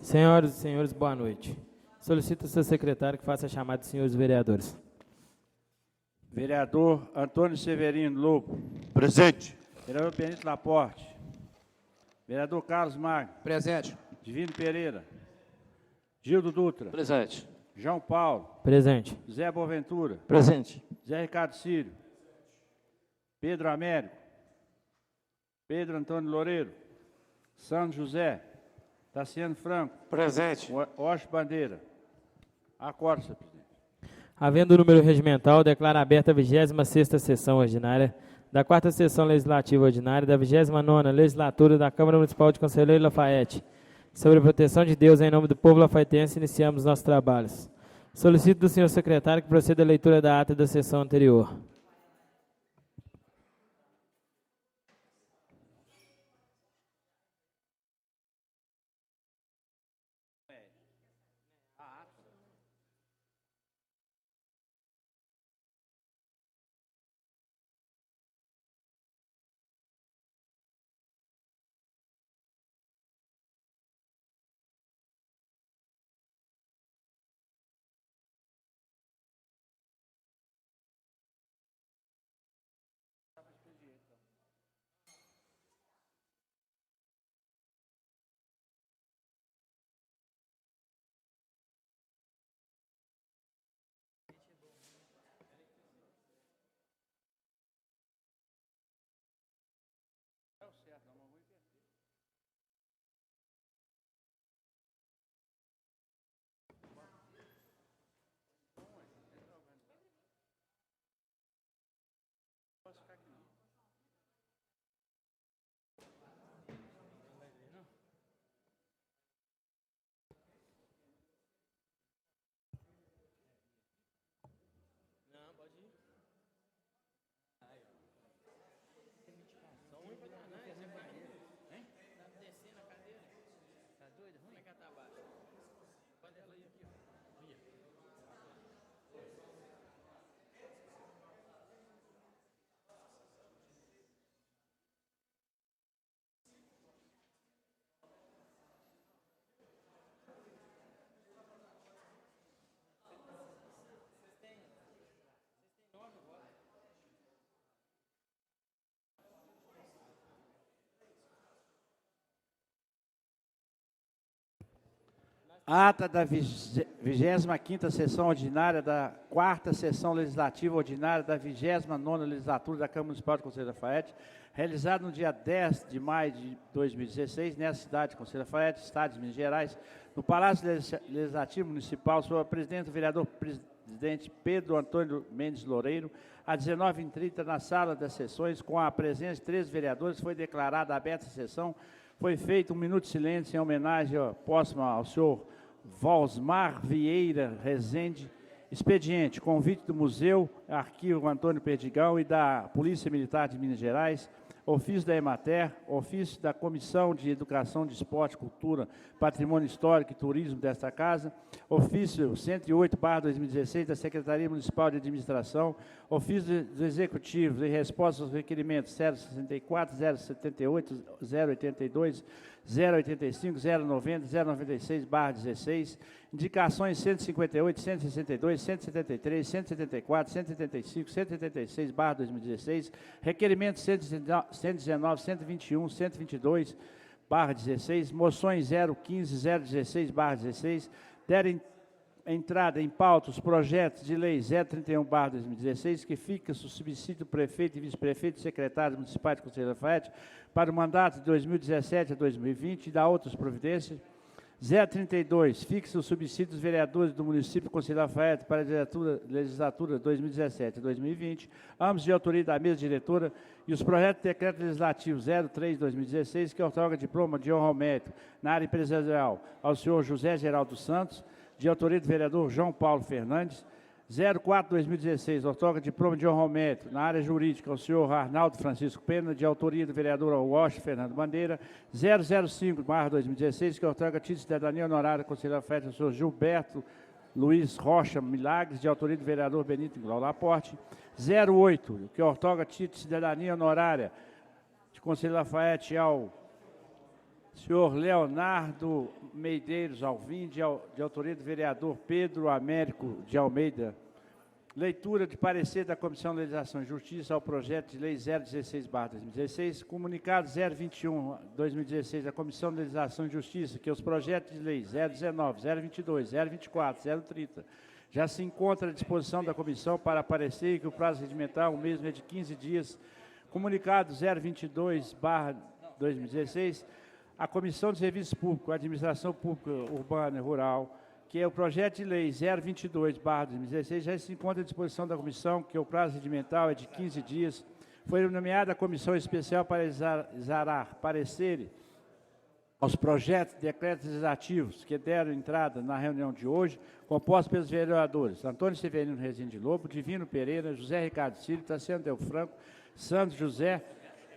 Senhoras e senhores, boa noite. Solicito ao seu secretário que faça a chamada dos senhores vereadores. Vereador Antônio Severino Lobo. Presente. Vereador Benito Laporte. Vereador Carlos Magno. Presente. Divino Pereira. Gildo Dutra. Presente. João Paulo. Presente. Zé Boaventura. Presente. Zé Ricardo Círio. Pedro Américo. Pedro Antônio Loureiro. Santos José. Tassiano Franco. Presente. Osh Bandeira. Acordo, senhor presidente. Havendo o número regimental, declaro aberta a 26ª sessão ordinária da 4ª Sessão Legislativa Ordinária da 29ª Legislatura da Câmara Municipal de Conselheiro Lafayette. Sobre a proteção de Deus, em nome do povo lafaiense, iniciamos nossos trabalhos. Solicito do senhor secretário que proceda a leitura da ata da sessão anterior. Ata da 25ª Sessão Ordinária da 4ª Sessão Legislativa Ordinária da 29ª Legislatura da Câmara Municipal de Conselheiro Lafayette, realizada no dia 10 de maio de 2016, nessa cidade de Conselheiro Lafayette, Estado de Minas Gerais, no Palácio Legislativo Municipal, sob a presidência do vereador-presidente Pedro Antônio Mendes Loureiro, às 19h30, na sala das sessões, com a presença de 13 vereadores, foi declarada aberta a sessão. Foi feito um minuto de silêncio em homenagem póstuma ao senhor Valsmar Vieira Rezende. Expediente, convite do Museu Arquivo Antônio Perdigão e da Polícia Militar de Minas Gerais, ofício da Emater, ofício da Comissão de Educação, de Esporte, Cultura, Patrimônio Histórico e Turismo desta Casa, ofício 108/2016 da Secretaria Municipal de Administração, ofício do Executivo em resposta aos requerimentos 064, 078, 082, 085, 090, 096/16, indicações 158, 162, 173, 174, 175, 176/2016, requerimentos 119, 121, 122/16, moções 015, 016/16, deram entrada em pauta os projetos de lei 031/2016, que fica o subsídio do prefeito e vice-prefeito e secretários municipais de Conselheiro Lafayette para o mandato de 2017 a 2020 e da outras providências. 032, fixa o subsídio dos vereadores do município de Conselheiro Lafayette para a legislatura 2017 a 2020, ambos de autoria da mesa diretora, e os projetos de decreto legislativo 03/2016, que outorga diploma de honra ao mérito na área empresarial ao senhor José Geraldo Santos, de autoria do vereador João Paulo Fernandes. 04/2016, outorga diploma de honra ao mérito na área jurídica ao senhor Arnaldo Francisco Pena, de autoria do vereador Washington Fernando Bandeira. 005/2016, que outorga título de cidadania honorária ao Conselheiro Lafayette ao senhor Gilberto Luiz Rocha Milagres, de autoria do vereador Benito Laporte. 08, que outorga título de cidadania honorária de Conselheiro Lafayette ao Senhor Leonardo Medeiros Alvim, de autoria do vereador Pedro Américo de Almeida. Leitura de parecer da Comissão de Legislação e Justiça ao projeto de lei 016/2016, comunicado 021/2016 da Comissão de Legislação e Justiça, que os projetos de lei 019, 022, 024, 030 já se encontram à disposição da comissão para parecer e que o prazo regimental, o mesmo é de 15 dias. Comunicado 022/2016, a Comissão de Serviços Públicos, Administração Pública Urbana e Rural, que é o projeto de lei 022/2016, já se encontra à disposição da comissão, que o prazo regimental é de 15 dias. Foi nomeada a comissão especial para exarar parecer aos projetos de decretos legislativos que deram entrada na reunião de hoje, compostos pelos vereadores Antônio Severino Rezende Lobo, Divino Pereira, José Ricardo Círio, Tassiano Del Franco, Santos José.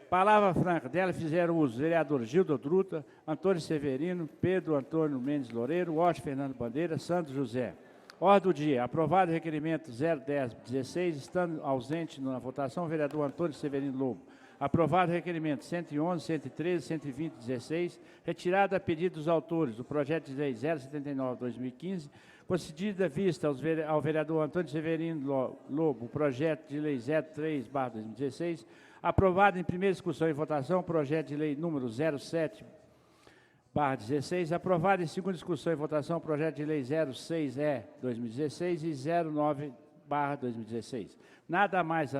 Palavra franca dela fizeram uso vereadores Gildo Druta, Antônio Severino, Pedro Antônio Mendes Loureiro, Washington Fernando Bandeira, Santos José. Ordem do dia. Aprovado o requerimento 010/16, estando ausente na votação o vereador Antônio Severino Lobo. Aprovado o requerimento 111, 113, 120/16, retirado a pedido dos autores do projeto de lei 079/2015, concedida vista ao vereador Antônio Severino Lobo o projeto de lei 03/2016, aprovado em primeira discussão e votação o projeto de lei número 07/16, aprovado em segunda discussão e votação o projeto de lei 06/2016 e 09/2016. Nada mais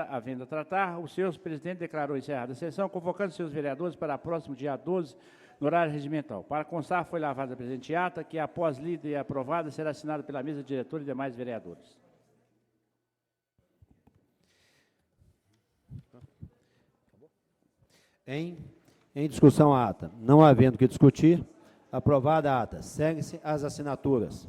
havendo a tratar, o senhor presidente declarou encerrada a sessão, convocando seus vereadores para o próximo dia 12, no horário regimental. Para constar, foi lavada a presente ata, que após lida e aprovada, será assinada pela mesa diretora e demais vereadores. Em discussão a ata. Não havendo que discutir, aprovada a ata. Seguem-se as assinaturas.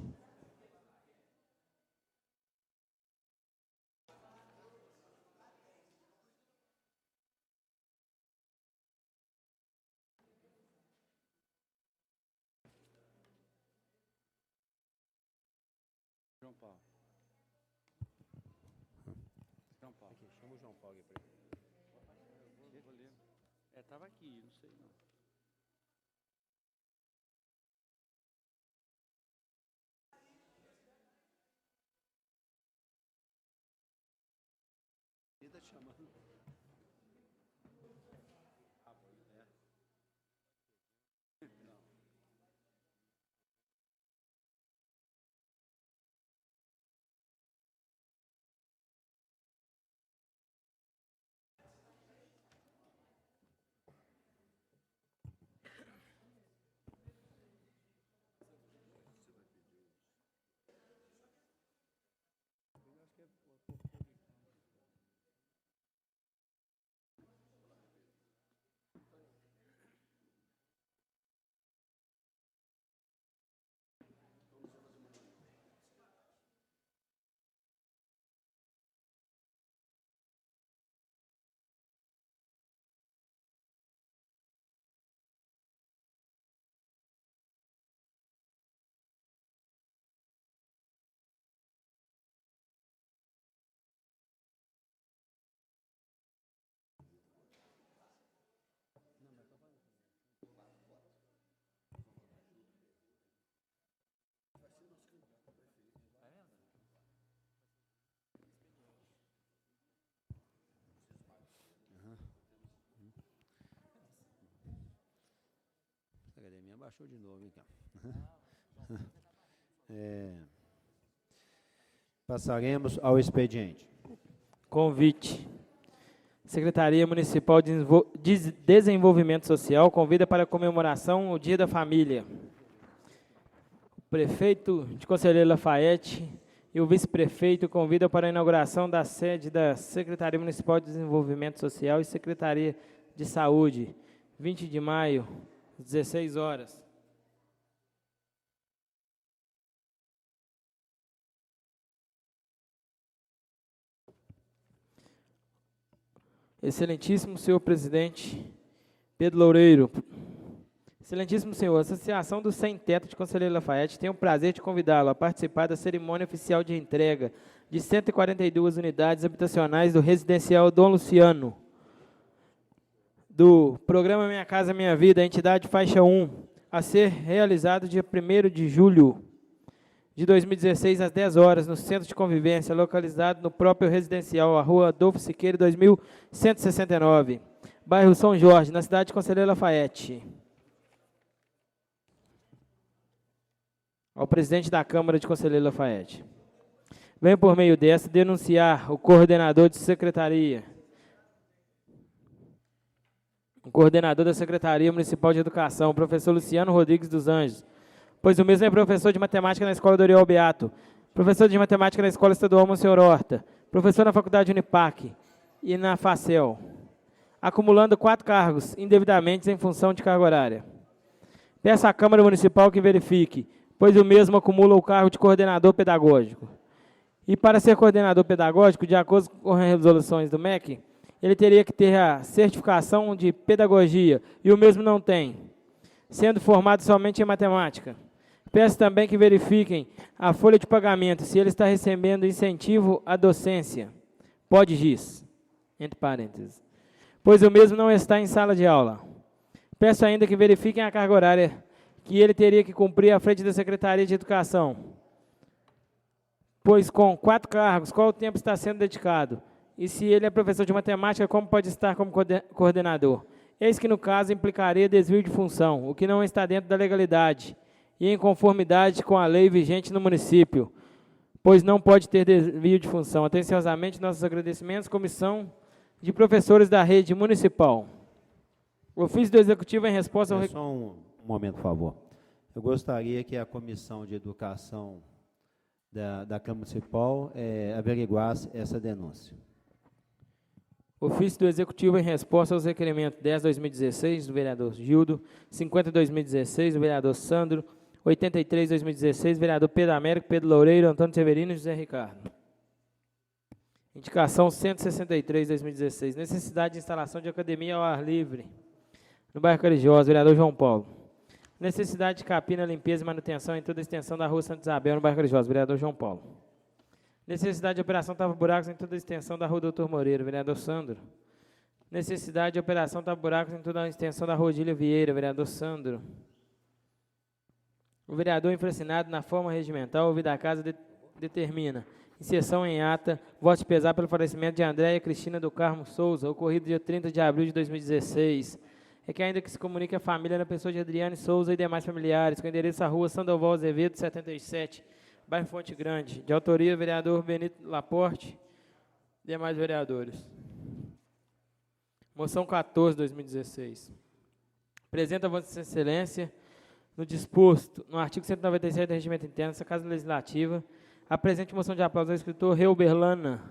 João Paulo. João Paulo. Chama o João Paulo aqui para ele. Vou ler. Estava aqui, não sei não. Está te chamando. A academia baixou de novo, hein, Passaremos ao expediente. Convite. Secretaria Municipal de Desenvolvimento Social convida para a comemoração o Dia da Família. O prefeito de Conselheiro Lafayette e o vice-prefeito convidam para a inauguração da sede da Secretaria Municipal de Desenvolvimento Social e Secretaria de Saúde, 20 de maio, 16 horas. Excelentíssimo senhor presidente Pedro Loureiro, excelentíssimo senhor, a Associação do Sem Teto de Conselheiro Lafayette tem o prazer de convidá-lo a participar da cerimônia oficial de entrega de 142 unidades habitacionais do residencial Dom Luciano, do Programa Minha Casa Minha Vida, entidade faixa 1, a ser realizado dia 1º de julho de 2016, às 10 horas, no Centro de Convivência, localizado no próprio residencial, a Rua Adolfo Siqueira, 2169, bairro São Jorge, na cidade de Conselheiro Lafayette. Ao presidente da Câmara de Conselheiro Lafayette. Venho por meio desta denunciar o coordenador de secretaria, o coordenador da Secretaria Municipal de Educação, o professor Luciano Rodrigues dos Anjos, pois o mesmo é professor de matemática na Escola Dorival Beato, professor de matemática na Escola Estadual Monsenhor Horta, professor na Faculdade Unipac e na FACEL, acumulando 4 cargos indevidamente em função de carga horária. Peço à Câmara Municipal que verifique, pois o mesmo acumula o cargo de coordenador pedagógico. E para ser coordenador pedagógico, de acordo com as resoluções do MEC, ele teria que ter a certificação de pedagogia, e o mesmo não tem, sendo formado somente em matemática. Peço também que verifiquem a folha de pagamento, se ele está recebendo incentivo à docência, pode GIS, entre parênteses, pois o mesmo não está em sala de aula. Peço ainda que verifiquem a carga horária que ele teria que cumprir à frente da Secretaria de Educação, pois com 4 cargos, qual o tempo está sendo dedicado? E se ele é professor de matemática, como pode estar como coordenador? Eis que, no caso, implicaria desvio de função, o que não está dentro da legalidade e em conformidade com a lei vigente no município, pois não pode ter desvio de função. Atenciosamente, nossos agradecimentos, Comissão de Professores da Rede Municipal. Ofício do Executivo em resposta ao... Só um momento, por favor. Eu gostaria que a Comissão de Educação da Câmara Municipal averiguasse essa denúncia. Ofício do Executivo em resposta aos requerimentos 10/2016, do vereador Gildo, 50/2016, do vereador Sandro, 83/2016, vereador Pedro Américo, Pedro Loureiro, Antônio Severino e José Ricardo. Indicação 163/2016, necessidade de instalação de academia ao ar livre, no bairro Carijós, vereador João Paulo. Necessidade de capina, limpeza e manutenção em toda a extensão da rua Santa Isabel, no bairro Carijós, vereador João Paulo. Necessidade de operação tapa-buracos em toda a extensão da rua Doutor Moreira, vereador Sandro. Necessidade de operação tapa-buracos em toda a extensão da rua Odília Vieira, vereador Sandro. O vereador infracinado na forma regimental, ouvida a casa, determina, inserção em ata, voto de pesar pelo falecimento de Andréia Cristina do Carmo Souza, ocorrido dia 30 de abril de 2016. É que ainda que se comunique a família na pessoa de Adriane Souza e demais familiares, com endereço à rua Sandoval Azevedo, 77, bairro Fonte Grande, de autoria do vereador Benito Laporte e demais vereadores. Moção 14/2016. Apresenta a Vossa Excelência, no disposto, no artigo 197 do Regimento Interno dessa Casa Legislativa, a presente moção de aplauso ao escritor Reuberlana,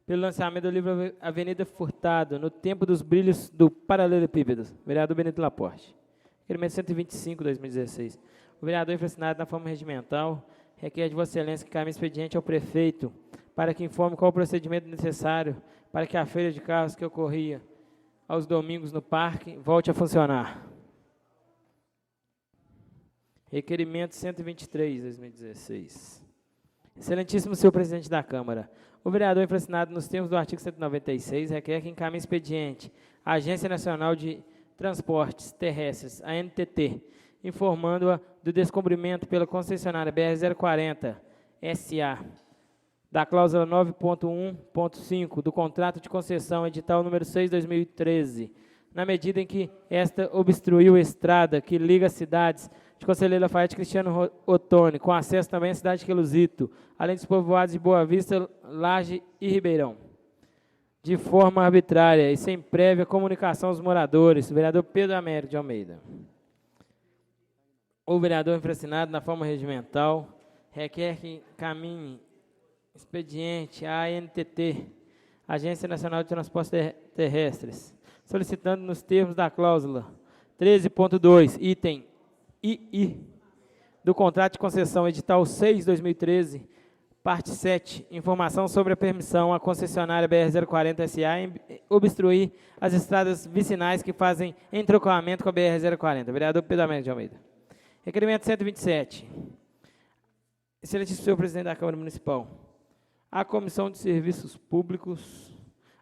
pelo lançamento do livro Avenida Furtado, no tempo dos brilhos do paralelepípedo, vereador Benito Laporte. Requerimento 125/2016. O vereador infracinado na forma regimental requer de Vossa Excelência que caminhe expediente ao prefeito para que informe qual o procedimento necessário para que a feira de carros que ocorria aos domingos no parque volte a funcionar. Requerimento 123/2016. Excelentíssimo senhor presidente da Câmara, o vereador infracinado nos termos do artigo 196 requer que encaminhe expediente à Agência Nacional de Transportes Terrestres, a ANTT, informando-a do descumprimento pela concessionária BR-040 SA da cláusula 9.1.5 do contrato de concessão edital número 6/2013, na medida em que esta obstruiu a estrada que liga as cidades de Conselheiro Lafayette e Cristiano Ottoni, com acesso também à cidade de Queluzito, além dos povoados de Boa Vista, Laje e Ribeirão, de forma arbitrária e sem prévia comunicação aos moradores. Vereador Pedro Américo de Almeida. O vereador infracinado, na forma regimental, requer que encaminhe expediente à ANTT, Agência Nacional de Transportes Terrestres, solicitando nos termos da cláusula 13.2, item II, do contrato de concessão edital 6/2013, parte 7, informação sobre a permissão à concessionária BR-040 SA em obstruir as estradas vicinais que fazem entrocamento com a BR-040. Vereador Pedro Américo de Almeida. Requerimento 127. Excelentíssimo senhor presidente da Câmara Municipal. A Comissão de Serviços Públicos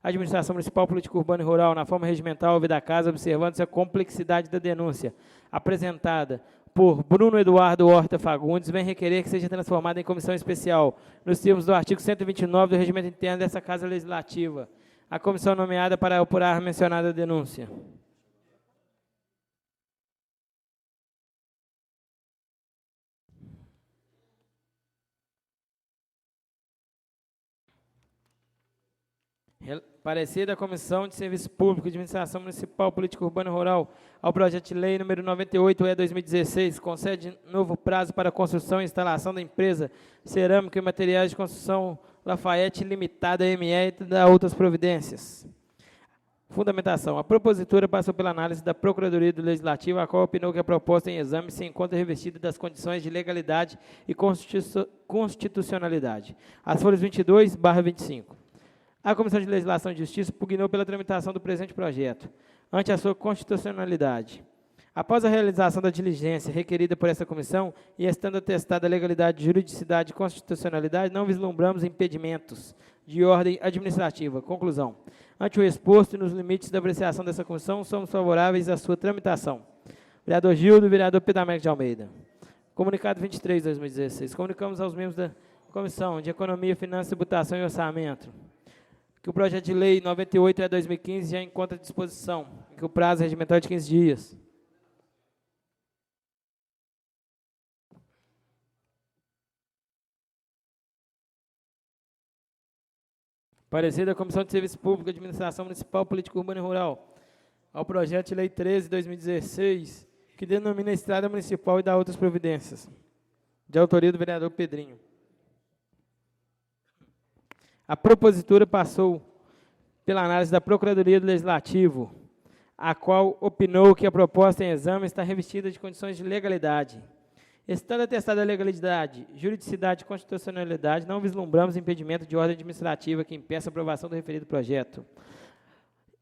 Administração Municipal, Política Urbana e Rural, na forma regimental, ouvida a casa, observando-se a complexidade da denúncia apresentada por Bruno Eduardo Horta Fagundes, vem requerer que seja transformada em comissão especial, nos termos do artigo 129 do Regimento Interno dessa Casa Legislativa. A comissão nomeada para apurar a mencionada denúncia. Parecer da Comissão de Serviço Público, Administração Municipal, Política Urbana e Rural ao projeto de lei número 98/2016, concede novo prazo para a construção e instalação da empresa Cerâmica e Materiais de Construção Lafayette Limitada, ME, e da outras providências. Fundamentação. A propositura passou pela análise da Procuradoria do Legislativo, a qual opinou que a proposta em exame se encontra revestida das condições de legalidade e constitucionalidade. As folhas 22/25. A Comissão de Legislação e Justiça pugnou pela tramitação do presente projeto, ante a sua constitucionalidade. Após a realização da diligência requerida por essa comissão e estando atestada a legalidade, juridicidade e constitucionalidade, não vislumbramos impedimentos de ordem administrativa. Conclusão. Ante o exposto e nos limites da apreciação dessa comissão, somos favoráveis à sua tramitação. Vereador Gildo, vereador Pedro de Almeida. Comunicado 23/2016. Comunicamos aos membros da Comissão de Economia, Finanças, Tributação e Orçamento que o projeto de lei 98/2015 já encontra à disposição, que o prazo regimental é de 15 dias. Parecer da Comissão de Serviço Público, Administração Municipal, Política Urbana e Rural ao projeto de lei 13/2016, que denomina a Estrada Municipal e dá outras providências, de autoria do vereador Pedrinho. A propositura passou pela análise da Procuradoria do Legislativo, a qual opinou que a proposta em exame está revestida de condições de legalidade. Estando atestada a legalidade, juridicidade e constitucionalidade, não vislumbramos impedimento de ordem administrativa que impeça a aprovação do referido projeto.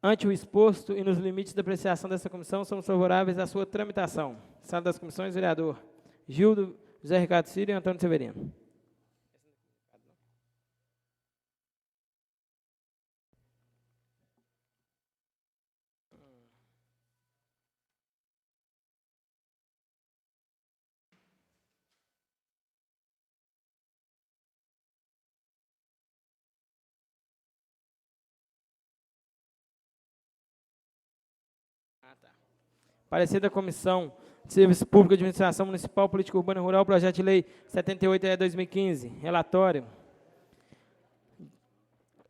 Ante o exposto e nos limites da apreciação dessa comissão, somos favoráveis à sua tramitação. Sala das Comissões, vereador Gildo, José Ricardo Ciro e Antônio Severino. Parecer da Comissão de Serviço Público, Administração Municipal, Política Urbana e Rural, projeto de lei 78/2015, relatório.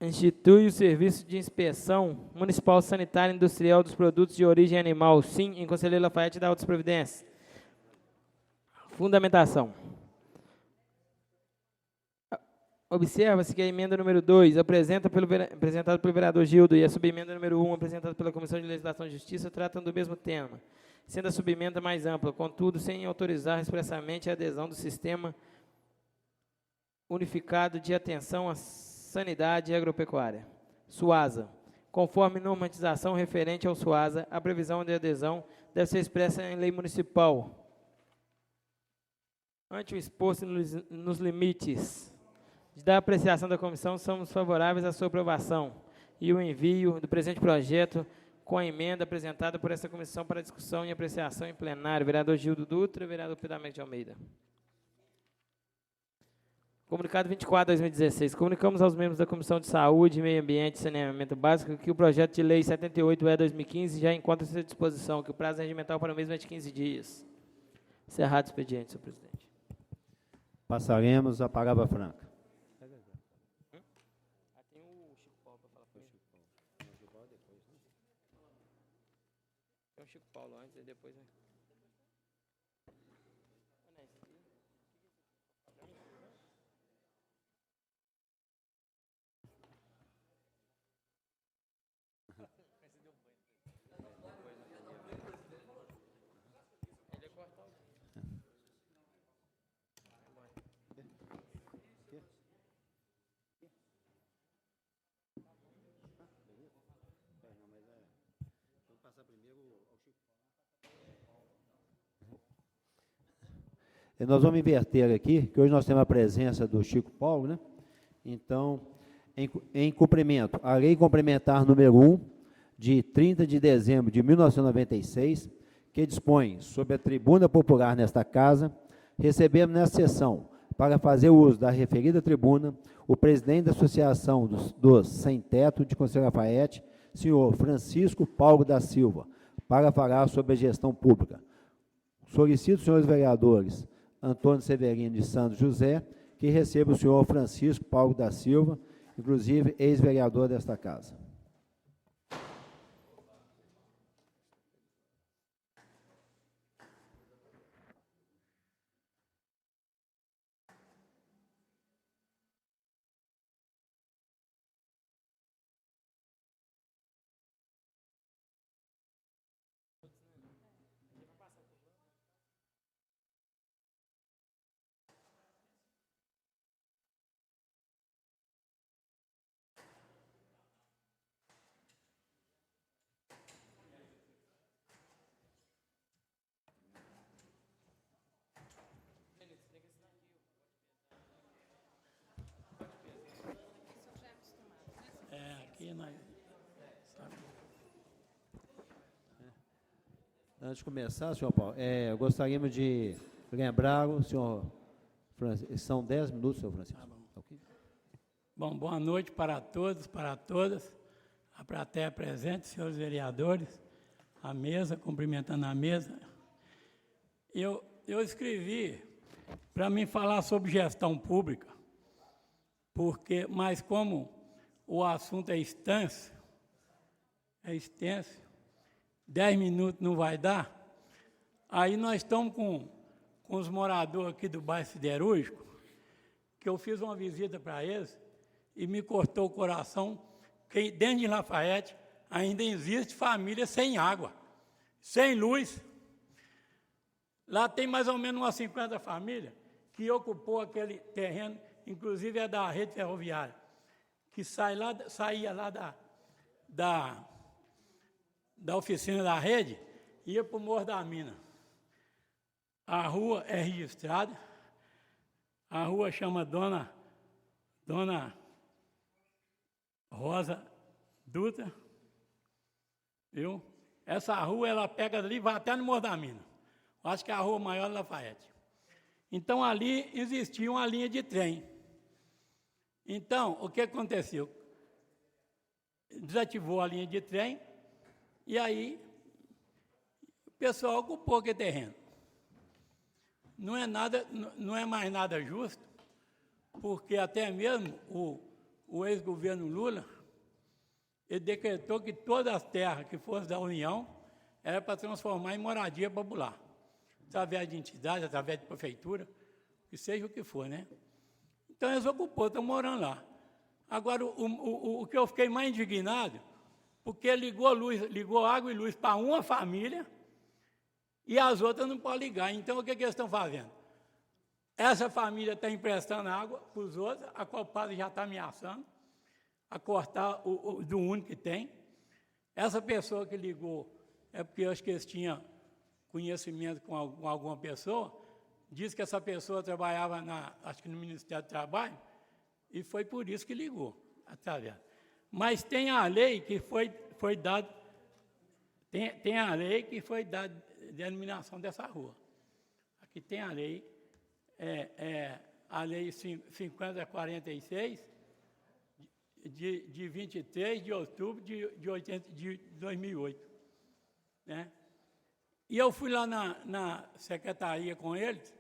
Institui o Serviço de Inspeção Municipal Sanitária e Industrial dos Produtos de Origem Animal, sim, em Conselheiro Lafayette da outras providências. Fundamentação. Observa-se que a emenda número 2, apresentada pelo vereador Gildo, e a subemenda número 1, apresentada pela Comissão de Legislação e Justiça, tratam do mesmo tema, sendo a subemenda mais ampla, contudo, sem autorizar expressamente a adesão do Sistema Unificado de Atenção à Sanidade Agropecuária, SUASA. Conforme normatização referente ao SUASA, a previsão de adesão deve ser expressa em lei municipal. Ante o exposto nos limites da apreciação da comissão, somos favoráveis à sua aprovação e o envio do presente projeto com a emenda apresentada por essa comissão para discussão e apreciação em plenário. Vereador Gildo Dutra, vereador Pedro de Almeida. Comunicado 24/2016. Comunicamos aos membros da Comissão de Saúde, Meio Ambiente e Saneamento Básico que o projeto de lei 78/2015 já encontra-se à disposição, que o prazo regimental para o mesmo é de 15 dias. Encerrado o expediente, senhor presidente. Passaremos a palavra franca. Tem o Chico Paulo antes e depois... Nós vamos inverter aqui, que hoje nós temos a presença do Chico Paulo, né? Então, em cumprimento à Lei Complementar número 1, de 30 de dezembro de 1996, que dispõe sobre a tribuna popular nesta casa, recebemos nesta sessão, para fazer uso da referida tribuna, o presidente da Associação dos Sem-Teto de Conselheiro Lafaiete, senhor Francisco Paulo da Silva, para falar sobre a gestão pública. Solicito, senhores vereadores, Antônio Severino de Santos José, que receba o senhor Francisco Paulo da Silva, inclusive ex-vereador desta casa. Antes de começar, senhor Paulo, gostaríamos de lembrar o senhor Francisco, são 10 minutos, senhor Francisco. Tá bom. Okay. Bom, boa noite para todos, para todas, a plateia presente, senhores vereadores, a mesa, cumprimentando a mesa. Eu escrevi para mim falar sobre gestão pública, mas como o assunto é extenso, 10 minutos não vai dar, aí nós estamos com os moradores aqui do bairro Siderúrgico, que eu fiz uma visita para eles e me cortou o coração, que dentro de Lafaiete ainda existe família sem água, sem luz. Lá tem mais ou menos umas 50 famílias que ocupou aquele terreno, inclusive é da rede ferroviária, que saía lá da oficina da rede, ia para o Morro da Mina. A rua é registrada, a rua chama Dona Rosa Dutra, viu? Essa rua, ela pega ali e vai até no Morro da Mina. Acho que é a rua maior de Lafaiete. Então, ali existia uma linha de trem. Então, o que aconteceu? Desativou a linha de trem, e aí o pessoal ocupou aquele terreno. Não é mais nada justo, porque até mesmo o ex-governo Lula, ele decretou que todas as terras que fossem da União era para transformar em moradia popular, através de entidade, através de prefeitura, que seja o que for, né? Então eles ocupou, estão morando lá. Agora, o que eu fiquei mais indignado, porque ligou água e luz para uma família e as outras não podem ligar. Então, o que eles estão fazendo? Essa família está emprestando água para os outros, a Copasa já está ameaçando a cortar do único que tem. Essa pessoa que ligou, é porque eu acho que eles tinham conhecimento com alguma pessoa, disse que essa pessoa trabalhava, acho que no Ministério do Trabalho, e foi por isso que ligou, através. Mas tem a lei que foi dada, tem a lei que foi dada de eliminação dessa rua. Aqui tem a lei, a lei 5046, de 23 de outubro de 2008. Né? E eu fui lá na secretaria com eles,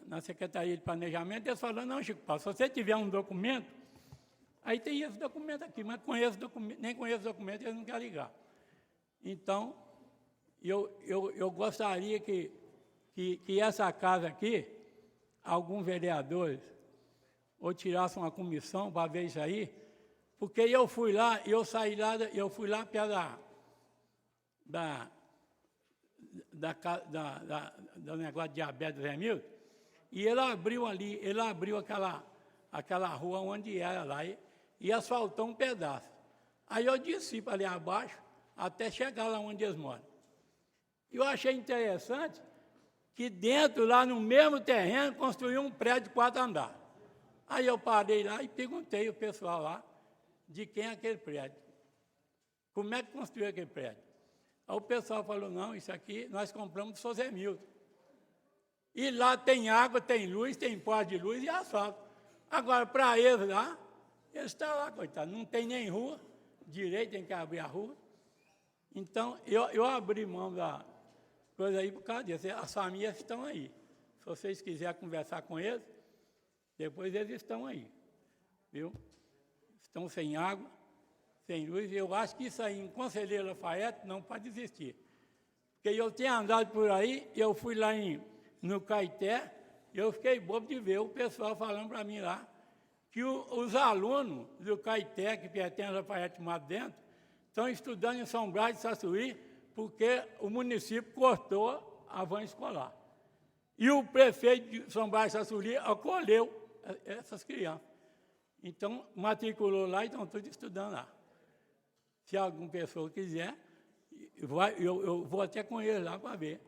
na Secretaria de Planejamento, eles falaram, não, Chico Paulo, se você tiver um documento, aí tem esse documento aqui, mas nem conheço o documento, eles não querem ligar. Então, eu gostaria que essa casa aqui, alguns vereadores, ou tirassem uma comissão para ver isso aí, porque eu fui lá, eu fui lá perto do negócio de diabetes Zé Milton, e ele abriu aquela rua onde era lá, e asfaltou um pedaço. Aí eu desci para ali abaixo, até chegar lá onde eles moram. E eu achei interessante que dentro, lá no mesmo terreno, construiu um prédio de 4 andares. Aí eu parei lá e perguntei ao pessoal lá de quem é aquele prédio. Como é que construiu aquele prédio? Aí o pessoal falou, não, isso aqui nós compramos do São Zé Milton. E lá tem água, tem luz, tem poste de luz e asfalto. Agora, para eles lá, eles estão lá, coitado, não tem nem rua, direito tem que abrir a rua. Então, eu abri mão da coisa aí por causa disso. As famílias estão aí. Se vocês quiserem conversar com eles, depois eles estão aí, viu? Estão sem água, sem luz. Eu acho que isso aí, em Conselheiro Lafayette, não pode existir. Porque eu tenho andado por aí, eu fui lá no Caeté, e eu fiquei bobo de ver o pessoal falando para mim lá que os alunos do Caeté, que pertencem ao Lafayette Mato Dentro, estão estudando em São Brás de Saçuí, porque o município cortou a van escolar. E o prefeito de São Brás de Saçuí acolheu essas crianças. Então, matriculou lá e estão todos estudando lá. Se alguma pessoa quiser, eu vou até com eles lá para ver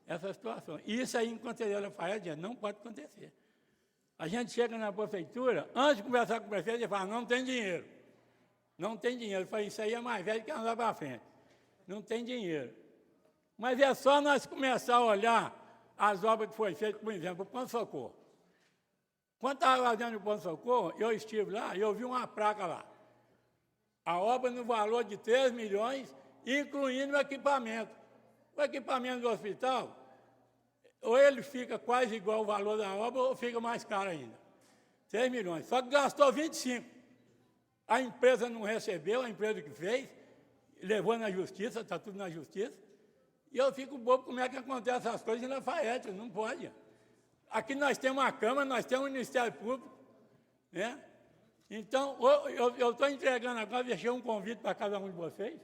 essa situação. E isso aí, em Conselheiro Lafayette, não pode acontecer. A gente chega na prefeitura, antes de conversar com o prefeito, ele fala, não tem dinheiro. Não tem dinheiro. Eu falei, isso aí é mais velho que andar para frente. Não tem dinheiro. Mas é só nós começar a olhar as obras que foram feitas, por exemplo, o Pronto-Socorro. Quando estava fazendo o Pronto-Socorro, eu estive lá e eu vi uma placa lá. A obra no valor de 3 milhões, incluindo o equipamento. O equipamento do hospital, ou ele fica quase igual ao valor da obra, ou fica mais caro ainda. 3 milhões. Só que gastou 25. A empresa não recebeu, a empresa que fez, levou na justiça, está tudo na justiça. E eu fico bobo como é que acontece essas coisas em Lafayette, não pode. Aqui nós temos uma Câmara, nós temos um Ministério Público, né? Então, eu estou entregando agora, deixei um convite para cada um de vocês,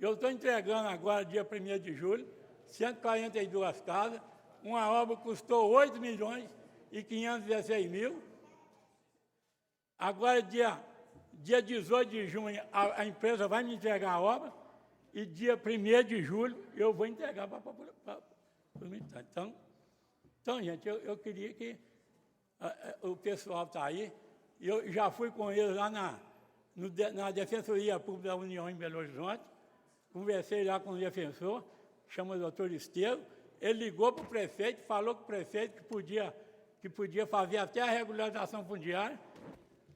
eu estou entregando agora, dia 1º de julho, 142 casas, uma obra que custou 8 milhões e 516 mil. Agora, dia 18 de junho, a empresa vai me entregar a obra, e dia 1º de julho eu vou entregar para o militar. Então, gente, eu queria que o pessoal está aí, eu já fui com eles lá na Defensoria Pública da União em Belo Horizonte, conversei lá com o defensor, chama o doutor Estevam, ele ligou para o prefeito, falou com o prefeito que podia fazer até a regularização fundiária,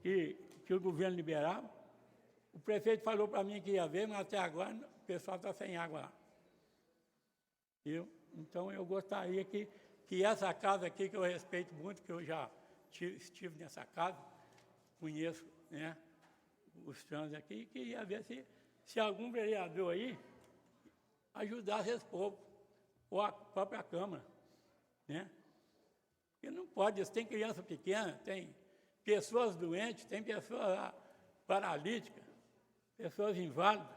que o governo liberava. O prefeito falou para mim que ia ver, mas até agora o pessoal está sem água lá. Então, eu gostaria que essa casa aqui, que eu respeito muito, que eu já estive nessa casa, conheço, né, os trânsitos aqui, queria ver se algum vereador aí ajudasse esse povo, ou a própria Câmara, né? Porque não pode, tem criança pequena, tem pessoas doentes, tem pessoas paralíticas, pessoas inválidas,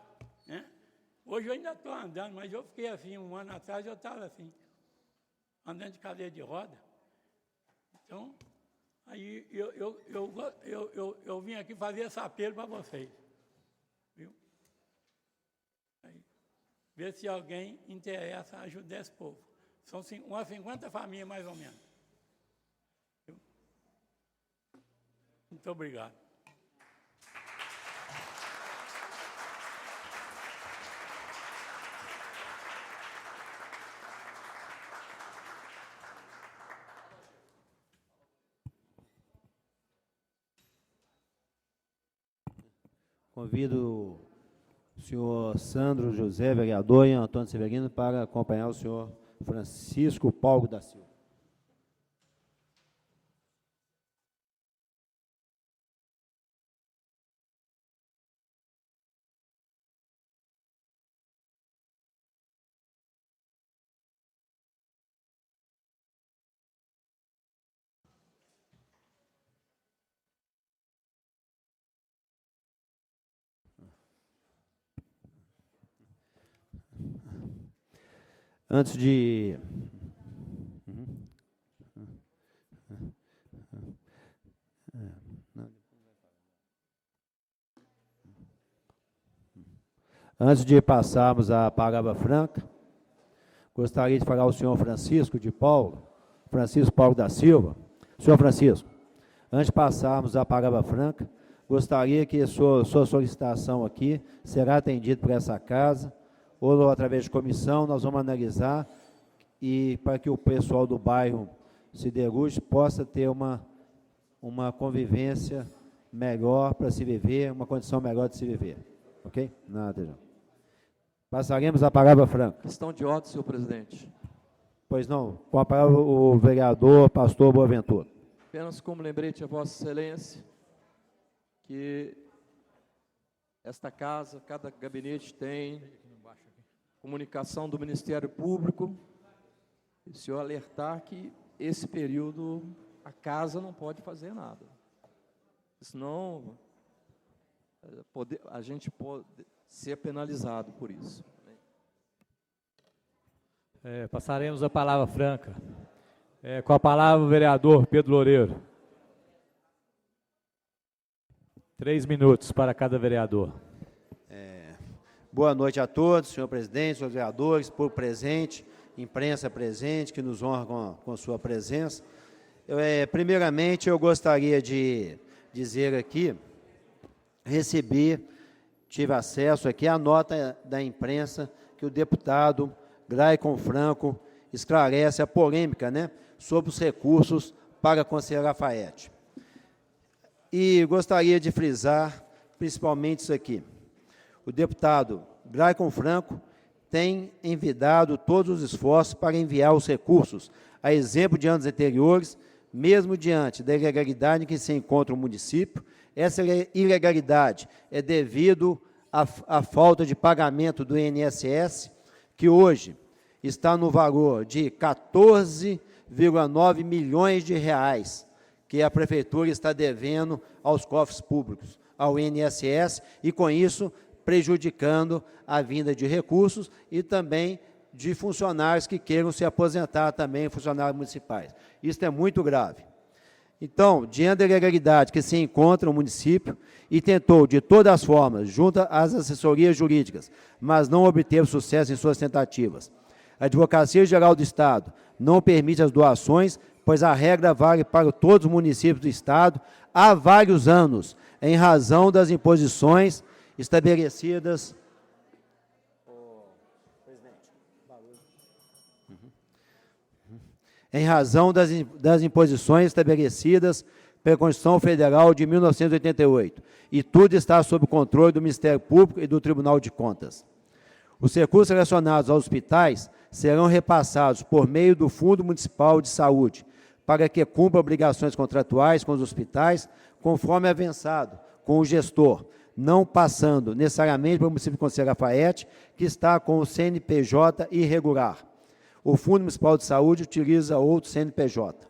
né? Hoje eu ainda estou andando, mas eu fiquei assim, um ano atrás eu estava assim, andando de cadeira de roda. Então, aí eu vim aqui fazer esse apelo para vocês, viu? Aí, ver se alguém interessa ajudar esse povo. São umas 50 famílias, mais ou menos. Viu? Muito obrigado. Convido o senhor Sandro José, vereador, e Antônio Severino para acompanhar o senhor Francisco Paulo da Silva. Antes de... Antes de passarmos à palavra franca, gostaria de falar ao senhor Francisco Paulo da Silva. Senhor Francisco, Antes de passarmos à palavra franca, gostaria que sua solicitação aqui será atendida por essa casa, ou através de comissão, nós vamos analisar, e para que o pessoal do bairro Siderúrgico possa ter uma convivência melhor para se viver, uma condição melhor de se viver. Ok? Nada, João. Passaremos a palavra franca. Questão de ordem, senhor presidente. Pois não, com a palavra o vereador Pastor Boaventura. Apenas como lembrete a Vossa Excelência, que esta casa, cada gabinete tem comunicação do Ministério Público, e o senhor alertar que esse período a casa não pode fazer nada. Senão a gente pode ser penalizado por isso. Passaremos a palavra franca. Com a palavra o vereador Pedro Loureiro. 3 minutos para cada vereador. Boa noite a todos, senhor presidente, senhores vereadores, povo presente, imprensa presente, que nos honra com sua presença. Primeiramente, eu gostaria de dizer aqui, tive acesso aqui à nota da imprensa que o deputado Graicon Franco esclarece a polêmica, né, sobre os recursos para a Conselheira Lafaiete. E gostaria de frisar principalmente isso aqui. O deputado Graicon Franco tem envidado todos os esforços para enviar os recursos, a exemplo de anos anteriores, mesmo diante da ilegalidade em que se encontra o município. Essa ilegalidade é devido à falta de pagamento do INSS, que hoje está no valor de 14,9 milhões de reais, que a Prefeitura está devendo aos cofres públicos, ao INSS, e com isso prejudicando a vinda de recursos e também de funcionários que queiram se aposentar também, funcionários municipais. Isso é muito grave. Então, diante da ilegalidade que se encontra no município e tentou, de todas as formas, junto às assessorias jurídicas, mas não obteve sucesso em suas tentativas. A Advocacia Geral do Estado não permite as doações, pois a regra vale para todos os municípios do Estado há vários anos, em razão das imposições estabelecidas. Em razão das imposições estabelecidas pela Constituição Federal de 1988, e tudo está sob o controle do Ministério Público e do Tribunal de Contas. Os recursos relacionados aos hospitais serão repassados por meio do Fundo Municipal de Saúde, para que cumpra obrigações contratuais com os hospitais, conforme avançado com o gestor, não passando necessariamente para o município de Conselheira Lafaiete, que está com o CNPJ irregular. O Fundo Municipal de Saúde utiliza outro CNPJ.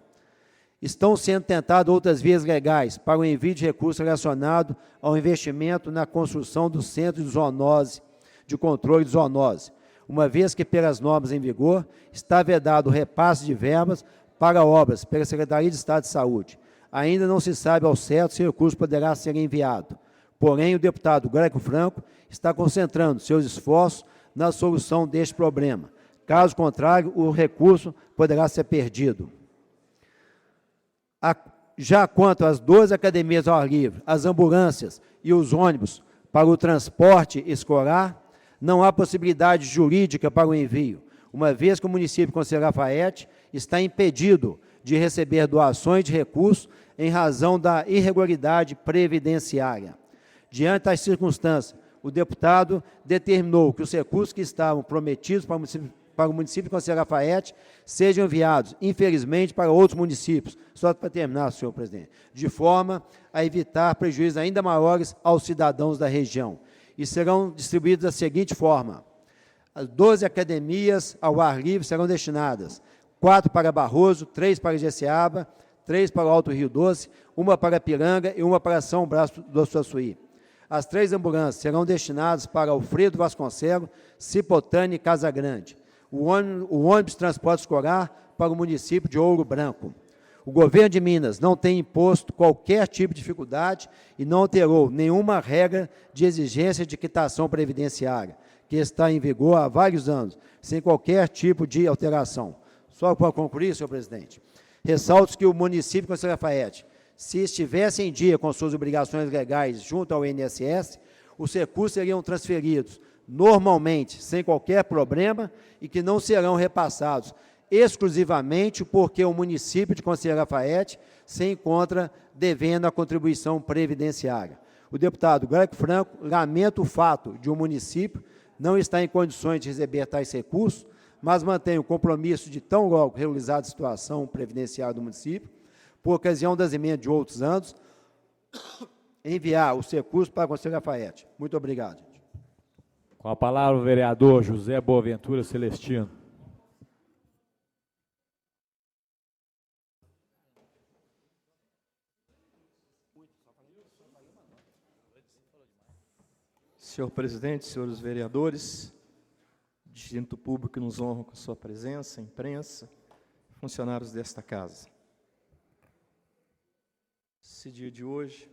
Estão sendo tentadas outras vias legais para o envio de recursos relacionados ao investimento na construção do Centro de Zoonose, de controle de zoonose, uma vez que, pelas normas em vigor, está vedado o repasse de verbas para obras pela Secretaria de Estado de Saúde. Ainda não se sabe ao certo se o recurso poderá ser enviado. Porém, o deputado Graicon Franco está concentrando seus esforços na solução deste problema. Caso contrário, o recurso poderá ser perdido. Já quanto às 12 academias ao ar livre, as ambulâncias e os ônibus para o transporte escolar, não há possibilidade jurídica para o envio, uma vez que o município de Conselheira Lafaiete está impedido de receber doações de recursos em razão da irregularidade previdenciária. Diante das circunstâncias, o deputado determinou que os recursos que estavam prometidos para o município de Conselheira Lafaiete sejam enviados, infelizmente, para outros municípios, só para terminar, senhor presidente, de forma a evitar prejuízos ainda maiores aos cidadãos da região. E serão distribuídos da seguinte forma: as 12 academias ao ar livre serão destinadas 4 para Barroso, 3 para Jeceaba, 3 para o Alto Rio Doce, 1 para Piranga e 1 para São Brás do Suaçuí. As 3 ambulâncias serão destinadas para Alfredo Vasconcelos, Cipotânea e Casa Grande. O ônibus de transporte escolar para o município de Ouro Branco. O governo de Minas não tem imposto qualquer tipo de dificuldade e não alterou nenhuma regra de exigência de quitação previdenciária, que está em vigor há vários anos, sem qualquer tipo de alteração. Só para concluir, senhor presidente, ressalto que o município de Conselheira Lafaiete se estivesse em dia com suas obrigações legais junto ao INSS, os recursos seriam transferidos normalmente, sem qualquer problema, e que não serão repassados exclusivamente porque o município de Conselheiro Lafaiete se encontra devendo a contribuição previdenciária. O deputado Greco Franco lamenta o fato de o município não estar em condições de receber tais recursos, mas mantém o compromisso de tão logo regularizada a situação previdenciária do município, por ocasião das emendas de outros anos, enviar os recursos para o Conselho Lafaiete. Muito obrigado, gente. Com a palavra o vereador José Boaventura Celestino. Senhor presidente, senhores vereadores, distinto público que nos honra com sua presença, imprensa, funcionários desta casa. Esse dia de hoje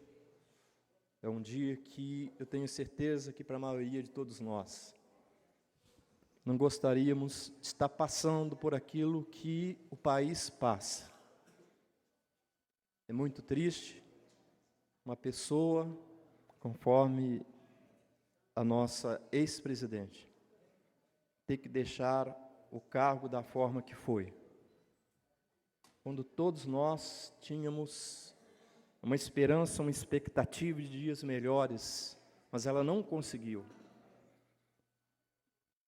é um dia que eu tenho certeza que para a maioria de todos nós não gostaríamos de estar passando por aquilo que o país passa. É muito triste uma pessoa, conforme a nossa ex-presidente, ter que deixar o cargo da forma que foi. Quando todos nós tínhamos uma esperança, uma expectativa de dias melhores, mas ela não conseguiu.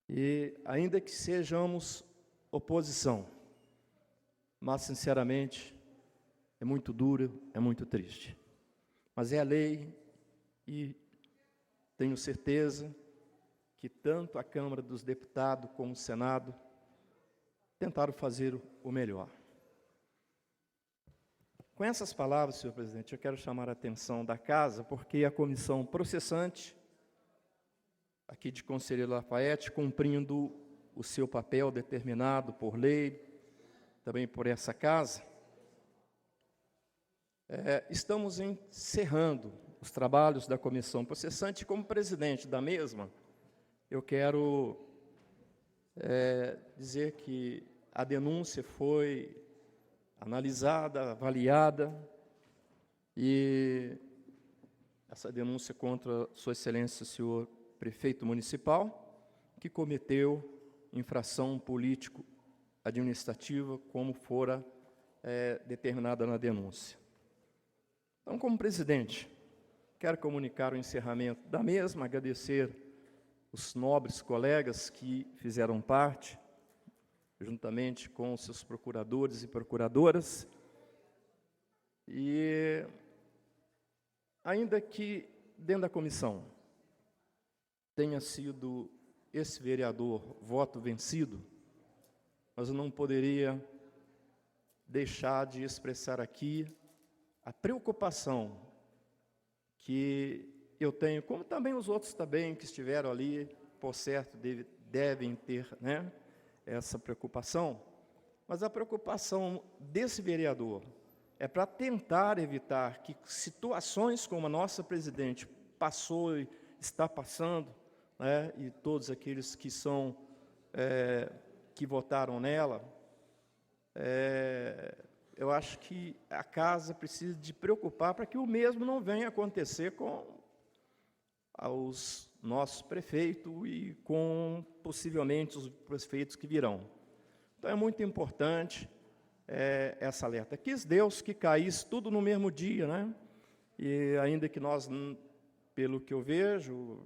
E ainda que sejamos oposição, mas sinceramente é muito duro, é muito triste. Mas é a lei e tenho certeza que tanto a Câmara dos Deputados como o Senado tentaram fazer o melhor. Com essas palavras, senhor presidente, eu quero chamar a atenção da casa, porque a comissão processante, aqui de Conselheiro Lafaiete, cumprindo o seu papel determinado por lei, também por essa casa, estamos encerrando os trabalhos da comissão processante. Como presidente da mesma, eu quero dizer que a denúncia foi analisada, avaliada, e essa denúncia contra Sua Excelência, senhor prefeito municipal, que cometeu infração político-administrativa, como fora determinada na denúncia. Então, como presidente, quero comunicar o encerramento da mesma, agradecer os nobres colegas que fizeram parte, juntamente com os seus procuradores e procuradoras, e ainda que dentro da comissão tenha sido esse vereador voto vencido, mas eu não poderia deixar de expressar aqui a preocupação que eu tenho, como também os outros também que estiveram ali, por certo, devem ter, né, essa preocupação, mas a preocupação desse vereador é para tentar evitar que situações como a nossa presidente passou e está passando, né, e todos aqueles que são que votaram nela, eu acho que a casa precisa de preocupar para que o mesmo não venha acontecer com os nossos prefeitos e com, possivelmente, os prefeitos que virão. Então, é muito importante essa alerta. Quis Deus que caísse tudo no mesmo dia, né? E ainda que nós, pelo que eu vejo,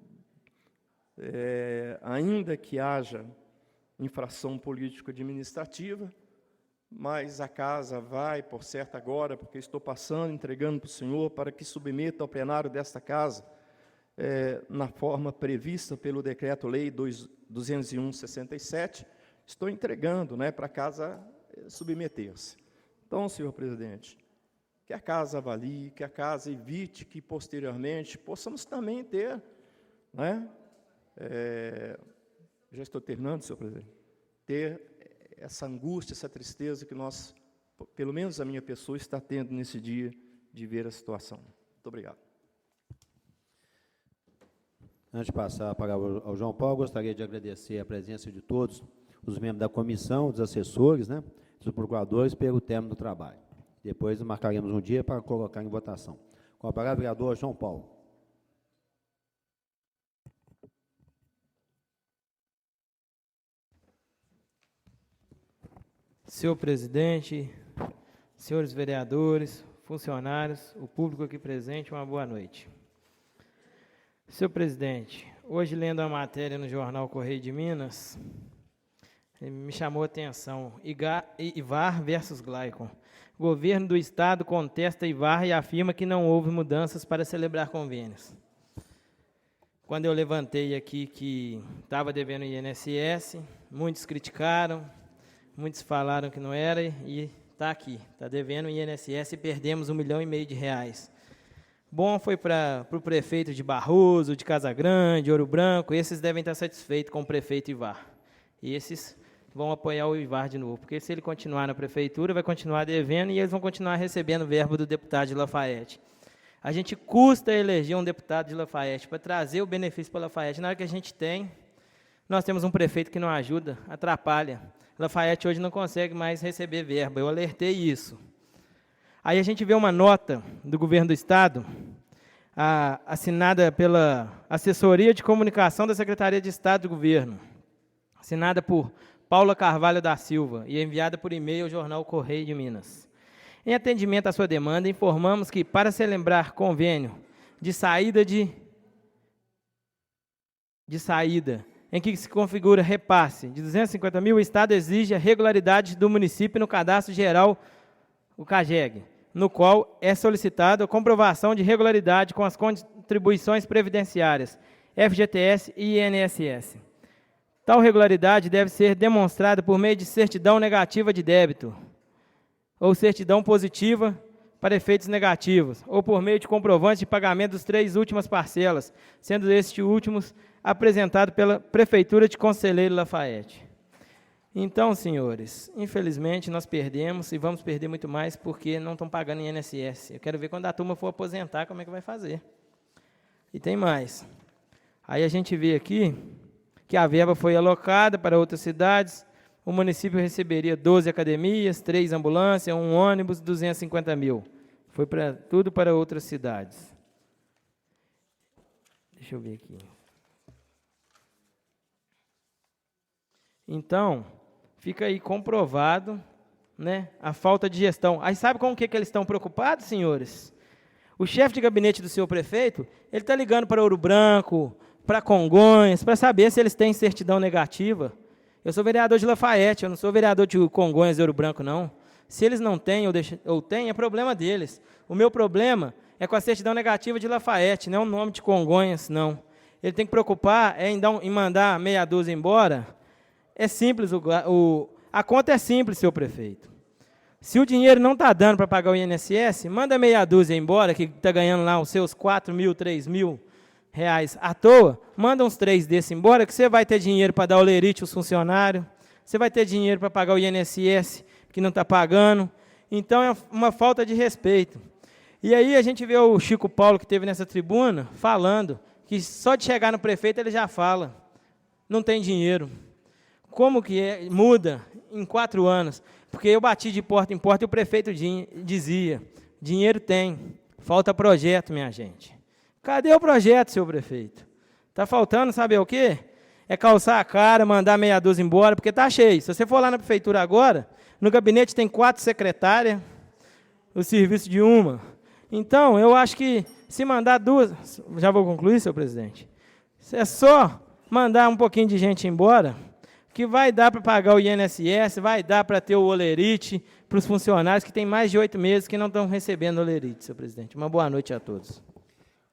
ainda que haja infração político-administrativa, mas a casa vai, por certo, agora, porque estou passando, entregando para o senhor, para que submeta ao plenário desta casa, na forma prevista pelo Decreto-Lei 201/67, estou entregando, né, para a casa submeter-se. Então, senhor presidente, que a casa avalie, que a casa evite que, posteriormente, possamos também ter, né, já estou terminando, senhor presidente, ter essa angústia, essa tristeza que nós, pelo menos a minha pessoa, está tendo nesse dia de ver a situação. Muito obrigado. Antes de passar a palavra ao João Paulo, gostaria de agradecer a presença de todos os membros da comissão, dos assessores, né, dos procuradores, pelo término do trabalho. Depois marcaremos um dia para colocar em votação. Com a palavra, vereador João Paulo. Senhor presidente, senhores vereadores, funcionários, o público aqui presente, uma boa noite. Senhor presidente, hoje lendo a matéria no jornal Correio de Minas, me chamou a atenção, IVAR versus Glycom. O governo do estado contesta IVAR e afirma que não houve mudanças para celebrar convênios. Quando eu levantei aqui que estava devendo INSS, muitos criticaram, muitos falaram que não era e está aqui, está devendo INSS e perdemos R$ 1,5 milhão. Bom foi para o prefeito de Barroso, de Casagrande, Ouro Branco, esses devem estar satisfeitos com o prefeito Ivar. E esses vão apoiar o Ivar de novo, porque se ele continuar na prefeitura, vai continuar devendo e eles vão continuar recebendo verba do deputado de Lafayette. A gente custa eleger um deputado de Lafayette para trazer o benefício para Lafayette. Na hora que a gente tem, nós temos um prefeito que não ajuda, atrapalha. Lafayette hoje não consegue mais receber verba, eu alertei isso. Aí a gente vê uma nota do governo do estado, assinada pela Assessoria de Comunicação da Secretaria de Estado do Governo, assinada por Paula Carvalho da Silva e enviada por e-mail ao jornal Correio de Minas. Em atendimento à sua demanda, informamos que, para celebrar convênio de saída em que se configura repasse de 250 mil, o Estado exige a regularidade do município no Cadastro Geral, o CAGEG, no qual é solicitada a comprovação de regularidade com as contribuições previdenciárias, FGTS e INSS. Tal regularidade deve ser demonstrada por meio de certidão negativa de débito, ou certidão positiva para efeitos negativos, ou por meio de comprovante de pagamento dos 3 últimas parcelas, sendo estes últimos apresentado pela Prefeitura de Conselheiro Lafayette. Então, senhores, infelizmente nós perdemos e vamos perder muito mais porque não estão pagando INSS. Eu quero ver quando a turma for aposentar como é que vai fazer. E tem mais. Aí a gente vê aqui que a verba foi alocada para outras cidades, o município receberia 12 academias, 3 ambulâncias, 1 ônibus, 250 mil. Foi tudo para outras cidades. Deixa eu ver aqui. Então, fica aí comprovado, né, a falta de gestão. Aí sabe com o que eles estão preocupados, senhores? O chefe de gabinete do seu prefeito, ele está ligando para Ouro Branco, para Congonhas, para saber se eles têm certidão negativa. Eu sou vereador de Lafayette, eu não sou vereador de Congonhas e Ouro Branco, não. Se eles não têm ou têm, é problema deles. O meu problema é com a certidão negativa de Lafayette, não é o nome de Congonhas, não. Ele tem que preocupar em mandar meia dúzia embora. É simples, a conta é simples, seu prefeito. Se o dinheiro não está dando para pagar o INSS, manda meia dúzia embora, que está ganhando lá os seus 4 mil, 3 mil reais à toa, manda uns 3 desses embora, que você vai ter dinheiro para dar olerite aos funcionários, você vai ter dinheiro para pagar o INSS, que não está pagando. Então, é uma falta de respeito. E aí a gente vê o Chico Paulo, que esteve nessa tribuna, falando que só de chegar no prefeito ele já fala, não tem dinheiro. Como que muda em 4 anos? Porque eu bati de porta em porta e o prefeito dizia, dinheiro tem, falta projeto, minha gente. Cadê o projeto, seu prefeito? Está faltando, sabe o quê? É calçar a cara, mandar meia dúzia embora, porque está cheio. Se você for lá na prefeitura agora, no gabinete tem 4 secretárias, o serviço de uma. Então, eu acho que se mandar 2, já vou concluir, seu presidente, é só mandar um pouquinho de gente embora, que vai dar para pagar o INSS, vai dar para ter o olerite para os funcionários que têm mais de 8 meses que não estão recebendo olerite, seu presidente. Uma boa noite a todos.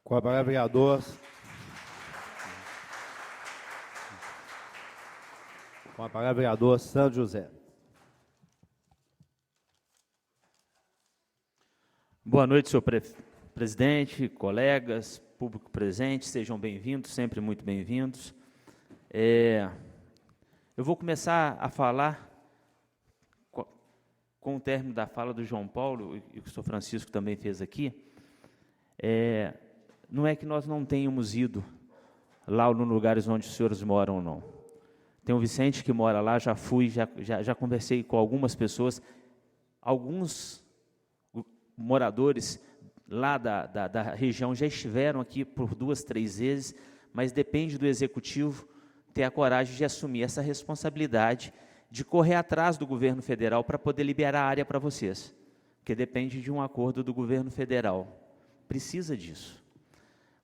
Com a palavra, vereador. Com a palavra, vereador Sandro José. Boa noite, senhor presidente, colegas, público presente, sejam bem-vindos, sempre muito bem-vindos. Eu vou começar a falar com o término da fala do João Paulo, e o senhor Francisco também fez aqui. Não é que nós não tenhamos ido lá nos lugares onde os senhores moram, não. Tem o Vicente que mora lá, já fui, já conversei com algumas pessoas. Alguns moradores lá da região já estiveram aqui por 2, 3 vezes, mas depende do Executivo ter a coragem de assumir essa responsabilidade de correr atrás do governo federal para poder liberar a área para vocês, porque depende de um acordo do governo federal. Precisa disso.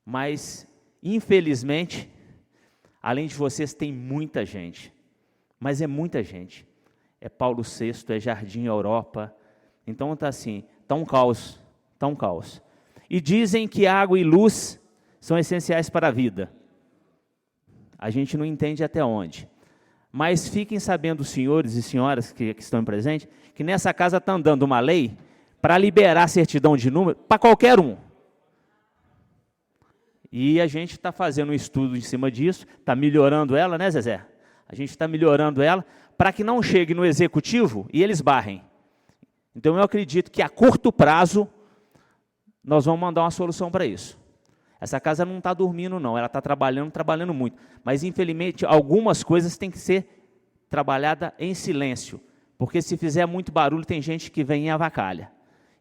Mas, infelizmente, além de vocês, tem muita gente. Mas é muita gente. É Paulo VI, é Jardim Europa. Então, está assim, está um caos. Está um caos. E dizem que água e luz são essenciais para a vida. A gente não entende até onde. Mas fiquem sabendo, senhores e senhoras que estão presentes, que nessa casa está andando uma lei para liberar a certidão de número para qualquer um. E a gente está fazendo um estudo em cima disso, está melhorando ela, né, Zezé? A gente está melhorando ela para que não chegue no Executivo e eles barrem. Então, eu acredito que a curto prazo nós vamos mandar uma solução para isso. Essa casa não está dormindo, não, ela está trabalhando muito. Mas, infelizmente, algumas coisas têm que ser trabalhadas em silêncio, porque se fizer muito barulho, tem gente que vem e avacalha.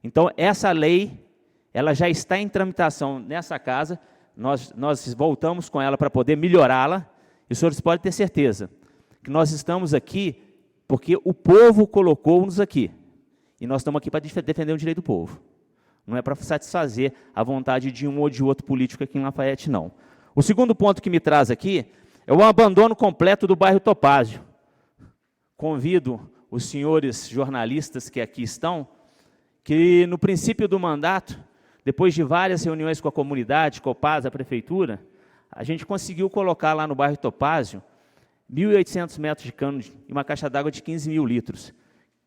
Então, essa lei, ela já está em tramitação nessa casa, nós voltamos com ela para poder melhorá-la, e os senhores podem ter certeza que nós estamos aqui porque o povo colocou-nos aqui, e nós estamos aqui para defender o direito do povo. Não é para satisfazer a vontade de um ou de outro político aqui em Lafayette, não. O segundo ponto que me traz aqui é o abandono completo do bairro Topázio. Convido os senhores jornalistas que aqui estão, que no princípio do mandato, depois de várias reuniões com a comunidade, Copasa, a prefeitura, a gente conseguiu colocar lá no bairro Topázio 1.800 metros de cano e uma caixa d'água de 15 mil litros,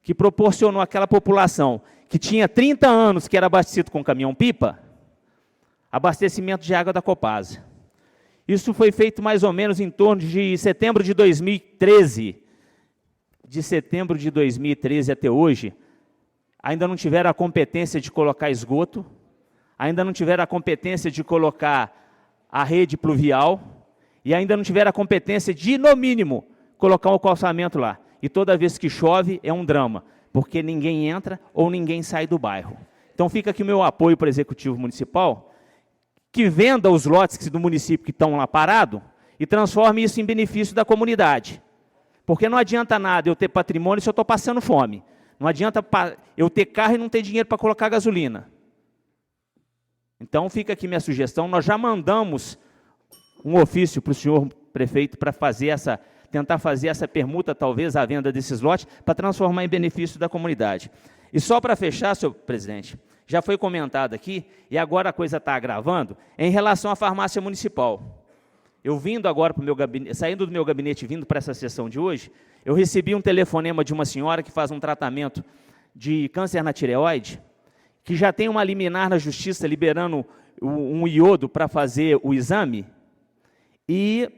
que proporcionou àquela população que tinha 30 anos que era abastecido com caminhão-pipa, abastecimento de água da Copasa. Isso foi feito mais ou menos em torno de setembro de 2013. De setembro de 2013 até hoje, ainda não tiveram a competência de colocar esgoto, ainda não tiveram a competência de colocar a rede pluvial, e ainda não tiveram a competência de, no mínimo, colocar um calçamento lá. E toda vez que chove é um drama, porque ninguém entra ou ninguém sai do bairro. Então fica aqui o meu apoio para o Executivo Municipal, que venda os lotes do município que estão lá parados e transforme isso em benefício da comunidade. Porque não adianta nada eu ter patrimônio se eu estou passando fome. Não adianta eu ter carro e não ter dinheiro para colocar gasolina. Então fica aqui minha sugestão, nós já mandamos um ofício para o senhor prefeito para tentar fazer essa permuta, talvez, à venda desses lotes, para transformar em benefício da comunidade. E só para fechar, senhor presidente, já foi comentado aqui, e agora a coisa está agravando, em relação à farmácia municipal. Eu vindo agora para o meu gabinete, saindo do meu gabinete e vindo para essa sessão de hoje, eu recebi um telefonema de uma senhora que faz um tratamento de câncer na tireoide, que já tem uma liminar na justiça liberando um iodo para fazer o exame, e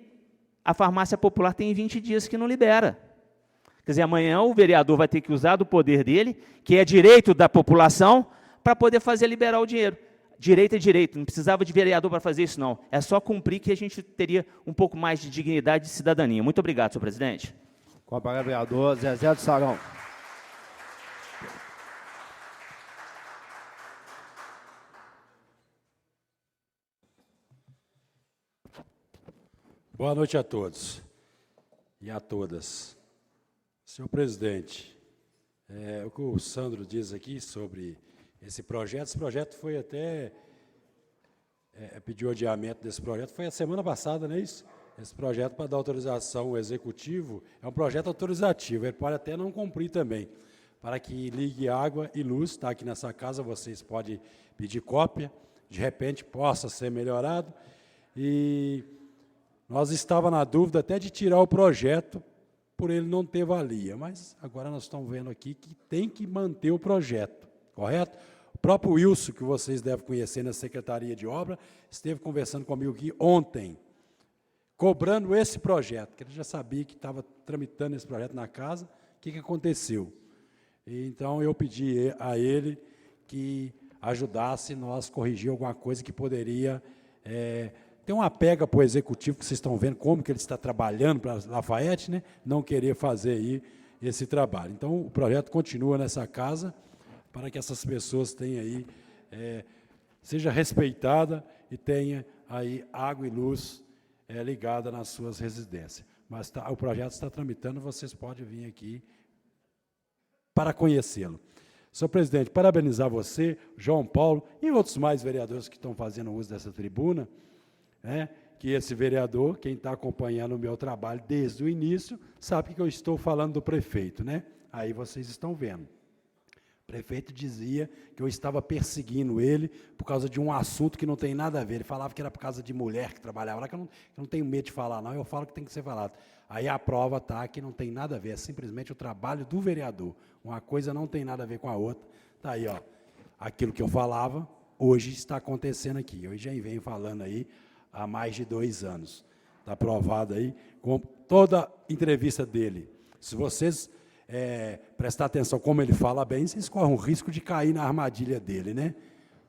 a farmácia popular tem 20 dias que não libera. Quer dizer, amanhã o vereador vai ter que usar do poder dele, que é direito da população, para poder fazer liberar o dinheiro. Direito é direito, não precisava de vereador para fazer isso, não. É só cumprir que a gente teria um pouco mais de dignidade e de cidadania. Muito obrigado, senhor presidente. Com a palavra, vereador Zezé do Sarão. Boa noite a todos e a todas. Senhor presidente, o que o Sandro diz aqui sobre esse projeto foi até, pediu adiamento desse projeto, foi a semana passada, não é isso? Esse projeto para dar autorização ao executivo é um projeto autorizativo, ele pode até não cumprir também, para que ligue água e luz, está aqui nessa casa, vocês podem pedir cópia, de repente possa ser melhorado, e nós estávamos na dúvida até de tirar o projeto, por ele não ter valia, mas agora nós estamos vendo aqui que tem que manter o projeto, correto? O próprio Wilson, que vocês devem conhecer na Secretaria de Obra, esteve conversando comigo aqui ontem, cobrando esse projeto, que ele já sabia que estava tramitando esse projeto na casa, o que aconteceu? E, então, eu pedi a ele que ajudasse nós a corrigir alguma coisa que poderia ter uma pega para o executivo, que vocês estão vendo como que ele está trabalhando para Lafayette, né? Não querer fazer aí esse trabalho. Então, o projeto continua nessa casa, para que essas pessoas tenham aí, seja respeitada e tenha aí água e luz ligada nas suas residências. Mas o projeto está tramitando, vocês podem vir aqui para conhecê-lo. Senhor presidente, parabenizar você, João Paulo e outros mais vereadores que estão fazendo uso dessa tribuna, que esse vereador, quem está acompanhando o meu trabalho desde o início, sabe que eu estou falando do prefeito, né? Aí vocês estão vendo. O prefeito dizia que eu estava perseguindo ele por causa de um assunto que não tem nada a ver. Ele falava que era por causa de mulher que trabalhava lá, que eu não tenho medo de falar, não, eu falo que tem que ser falado. Aí a prova está que não tem nada a ver, é simplesmente o trabalho do vereador. Uma coisa não tem nada a ver com a outra. Está aí, ó, aquilo que eu falava, hoje está acontecendo aqui. Eu já venho falando aí há mais de 2 anos. Está provado aí, com toda entrevista dele. Se vocês prestar atenção como ele fala bem, vocês correm o risco de cair na armadilha dele, né?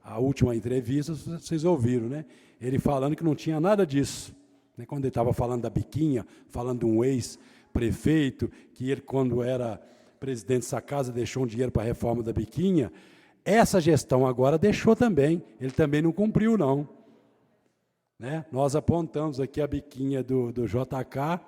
A última entrevista, vocês ouviram, né? Ele falando que não tinha nada disso. Né? Quando ele estava falando da Biquinha, falando de um ex-prefeito, que ele, quando era presidente dessa casa, deixou um dinheiro para a reforma da Biquinha, essa gestão agora deixou também. Ele também não cumpriu, não. Né? Nós apontamos aqui a Biquinha do JK,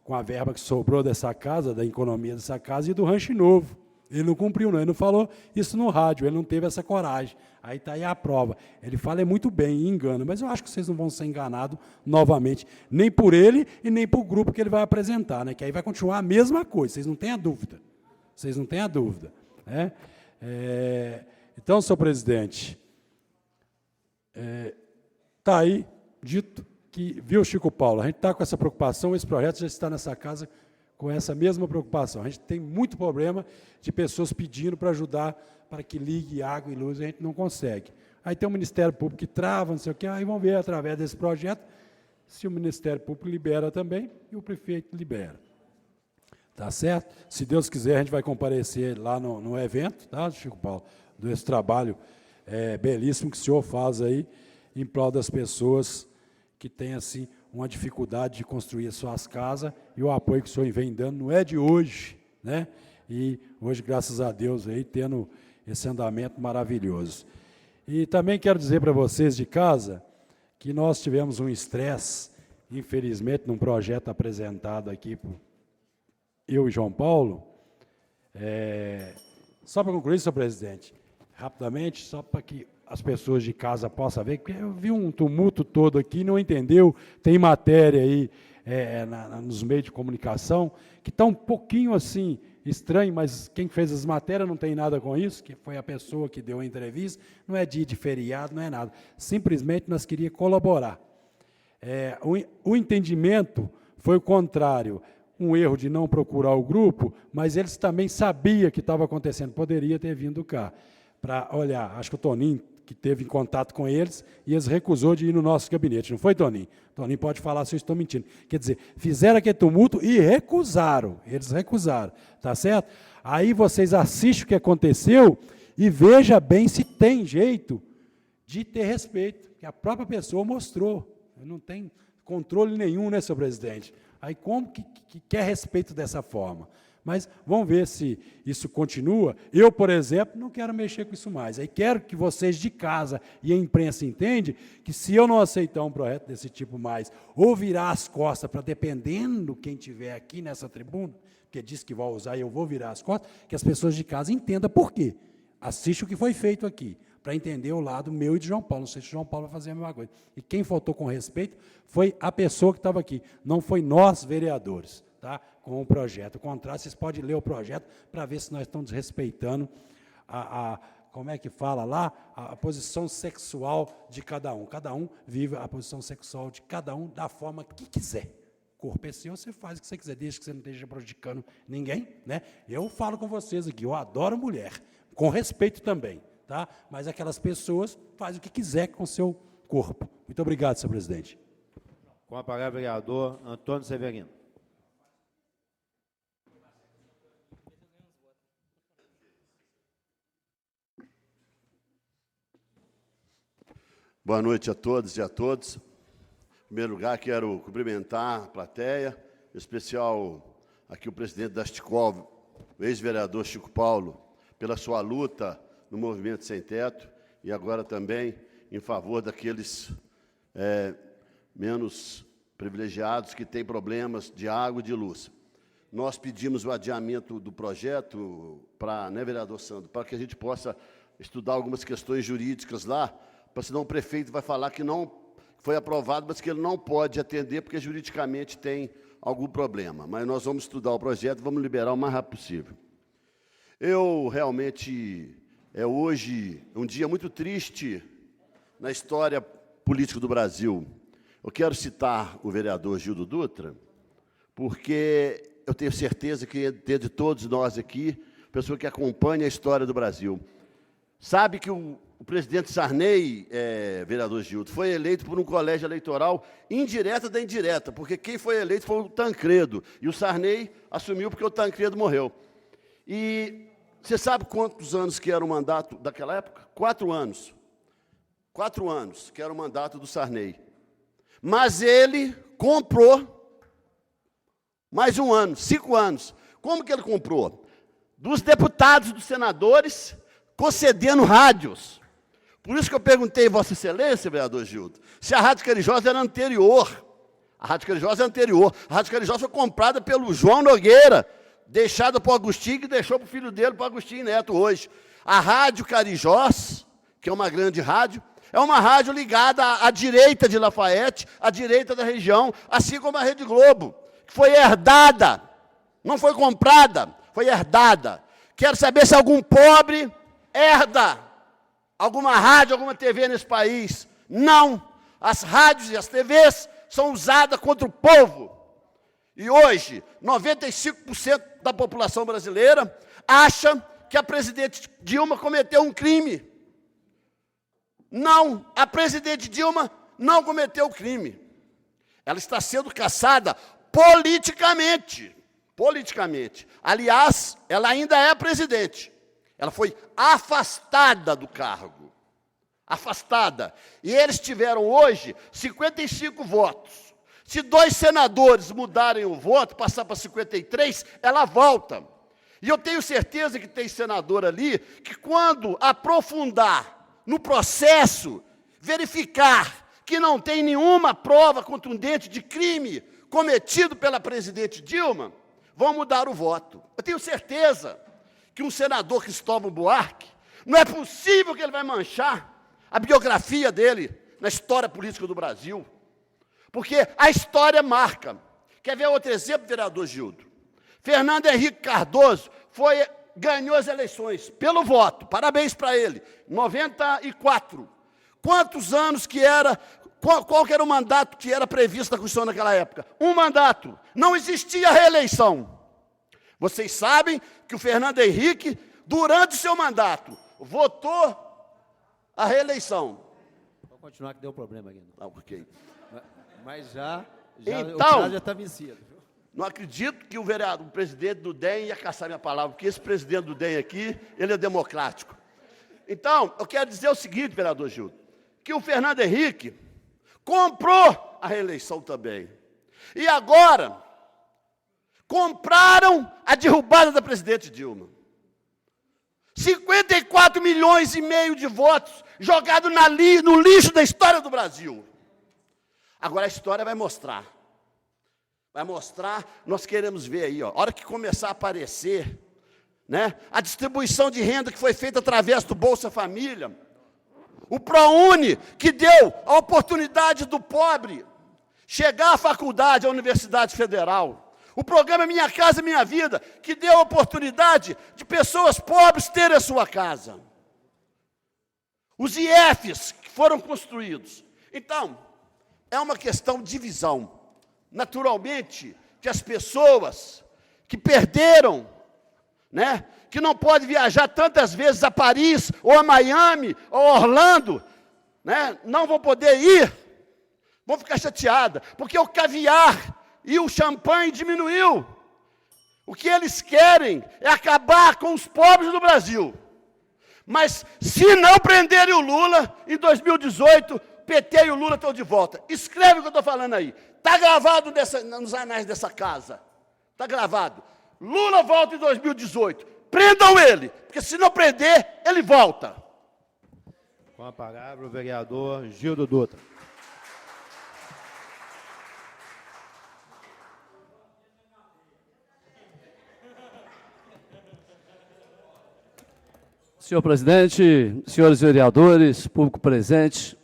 com a verba que sobrou dessa casa, da economia dessa casa, e do Rancho Novo. Ele não cumpriu, não. Ele não falou isso no rádio, ele não teve essa coragem. Aí está aí a prova. Ele fala muito bem e engana, mas eu acho que vocês não vão ser enganados novamente, nem por ele e nem por o grupo que ele vai apresentar, né? Que aí vai continuar a mesma coisa, vocês não têm a dúvida. Vocês não têm a dúvida. Né? Então, senhor presidente, está aí dito que, viu, Chico Paulo, a gente está com essa preocupação, esse projeto já está nessa casa com essa mesma preocupação. A gente tem muito problema de pessoas pedindo para ajudar, para que ligue água e luz, a gente não consegue. Aí tem o Ministério Público que trava, não sei o quê, aí vão ver, através desse projeto, se o Ministério Público libera também e o prefeito libera. Tá certo? Se Deus quiser, a gente vai comparecer lá no evento, tá, Chico Paulo, desse trabalho belíssimo que o senhor faz aí, em prol das pessoas que têm, assim, uma dificuldade de construir as suas casas, e o apoio que o senhor vem dando não é de hoje, né? E hoje, graças a Deus, aí, tendo esse andamento maravilhoso. E também quero dizer para vocês de casa que nós tivemos um estresse, infelizmente, num projeto apresentado aqui por eu e João Paulo. Só para concluir, senhor presidente, rapidamente, só para que as pessoas de casa possam ver, porque eu vi um tumulto todo aqui, não entendeu, tem matéria aí nos meios de comunicação, que está um pouquinho assim, estranho, mas quem fez as matérias não tem nada com isso, que foi a pessoa que deu a entrevista, não é dia de feriado, não é nada, simplesmente nós queríamos colaborar. O entendimento foi o contrário, um erro de não procurar o grupo, mas eles também sabiam que estava acontecendo, poderia ter vindo cá, para olhar, acho que o Toninho, que teve em contato com eles, e eles recusou de ir no nosso gabinete. Não foi, Toninho? Toninho pode falar se eu estou mentindo. Quer dizer, fizeram aquele tumulto e recusaram. Eles recusaram. Tá certo? Aí vocês assistem o que aconteceu e veja bem se tem jeito de ter respeito, que a própria pessoa mostrou. Não tem controle nenhum, né, senhor presidente? Aí como que quer respeito dessa forma? Mas vamos ver se isso continua. Eu, por exemplo, não quero mexer com isso mais. Aí quero que vocês de casa e a imprensa entendam que se eu não aceitar um projeto desse tipo mais, ou virar as costas para, dependendo quem estiver aqui nessa tribuna, porque diz que vai usar e eu vou virar as costas, que as pessoas de casa entendam por quê. Assiste o que foi feito aqui, para entender o lado meu e de João Paulo. Não sei se o João Paulo vai fazer a mesma coisa. E quem faltou com respeito foi a pessoa que estava aqui, não foi nós, vereadores. Tá? Com o projeto. Ao contrário, vocês podem ler o projeto para ver se nós estamos desrespeitando como é que fala lá, a posição sexual de cada um. Cada um vive a posição sexual de cada um da forma que quiser. O corpo é seu, você faz o que você quiser, desde que você não esteja prejudicando ninguém. Né? Eu falo com vocês aqui, eu adoro mulher, com respeito também, tá? Mas aquelas pessoas fazem o que quiser com o seu corpo. Muito obrigado, senhor presidente. Com a palavra, vereador Antônio Severino. Boa noite a todos e a todos. Em primeiro lugar, quero cumprimentar a plateia, em especial aqui o presidente da Asticol, o ex-vereador Chico Paulo, pela sua luta no Movimento Sem Teto e agora também em favor daqueles menos privilegiados que têm problemas de água e de luz. Nós pedimos o adiamento do projeto para, né, vereador Sandro, para que a gente possa estudar algumas questões jurídicas lá, para senão o prefeito vai falar que não foi aprovado, mas que ele não pode atender porque juridicamente tem algum problema. Mas nós vamos estudar o projeto e vamos liberar o mais rápido possível. Eu realmente, hoje um dia muito triste na história política do Brasil. Eu quero citar o vereador Gildo Dutra, porque eu tenho certeza que, de todos nós aqui, pessoa que acompanha a história do Brasil, sabe que o presidente Sarney, vereador Gildo, foi eleito por um colégio eleitoral indireta da indireta, porque quem foi eleito foi o Tancredo, e o Sarney assumiu porque o Tancredo morreu. E você sabe quantos anos que era o mandato daquela época? 4 anos. 4 anos que era o mandato do Sarney. Mas ele comprou mais um ano, 5 anos. Como que ele comprou? Dos deputados, dos senadores, concedendo rádios. Por isso que eu perguntei, Vossa Excelência, vereador Gildo, se a Rádio Carijosa era anterior. A Rádio Carijosa é anterior. A Rádio Carijosa foi comprada pelo João Nogueira, deixada para o Agostinho, que deixou para o filho dele, para o Agostinho Neto, hoje. A Rádio Carijós, que é uma grande rádio, é uma rádio ligada à direita de Lafayette, à direita da região, assim como a Rede Globo, que foi herdada, não foi comprada, foi herdada. Quero saber se algum pobre herda alguma rádio, alguma TV nesse país. Não. As rádios e as TVs são usadas contra o povo. E hoje, 95% da população brasileira acha que a presidente Dilma cometeu um crime. Não, a presidente Dilma não cometeu crime. Ela está sendo caçada politicamente. Politicamente. Aliás, ela ainda é presidente. Ela foi afastada do cargo. Afastada. E eles tiveram hoje 55 votos. Se 2 senadores mudarem o voto, passar para 53, ela volta. E eu tenho certeza que tem senador ali que, quando aprofundar no processo, verificar que não tem nenhuma prova contundente de crime cometido pela presidente Dilma, vão mudar o voto. Eu tenho certeza que um senador Cristóvão Buarque, não é possível que ele vai manchar a biografia dele na história política do Brasil, porque a história marca. Quer ver outro exemplo, vereador Gildo? Fernando Henrique Cardoso ganhou as eleições pelo voto, parabéns para ele, 94. Quantos anos que era, qual que era o mandato que era previsto na Constituição naquela época? Um mandato, não existia reeleição. Vocês sabem que o Fernando Henrique, durante o seu mandato, votou a reeleição. Vou continuar que deu problema aqui. Ah, ok. Mas já então, o prazo já está vencido. Não acredito que o presidente do DEM ia caçar minha palavra, porque esse presidente do DEM aqui, ele é democrático. Então, eu quero dizer o seguinte, vereador Gildo, que o Fernando Henrique comprou a reeleição também. E agora, compraram a derrubada da presidente Dilma. 54 milhões e meio de votos jogados no lixo da história do Brasil. Agora a história vai mostrar. Vai mostrar, nós queremos ver aí, ó, a hora que começar a aparecer, né, a distribuição de renda que foi feita através do Bolsa Família, o ProUni, que deu a oportunidade do pobre chegar à faculdade, à Universidade Federal, o programa Minha Casa Minha Vida, que deu a oportunidade de pessoas pobres terem a sua casa, os IFs que foram construídos. Então, é uma questão de visão. Naturalmente, que as pessoas que perderam, né, que não podem viajar tantas vezes a Paris, ou a Miami, ou a Orlando, né, não vão poder ir, vão ficar chateadas, porque o caviar e o champanhe diminuiu. O que eles querem é acabar com os pobres do Brasil. Mas, se não prenderem o Lula, em 2018, PT e o Lula estão de volta. Escreve o que eu estou falando aí. Está gravado nos anais dessa casa. Está gravado. Lula volta em 2018. Prendam ele, porque se não prender, ele volta. Com a palavra, o vereador Gildo Dutra. Senhor presidente, senhores vereadores, público presente,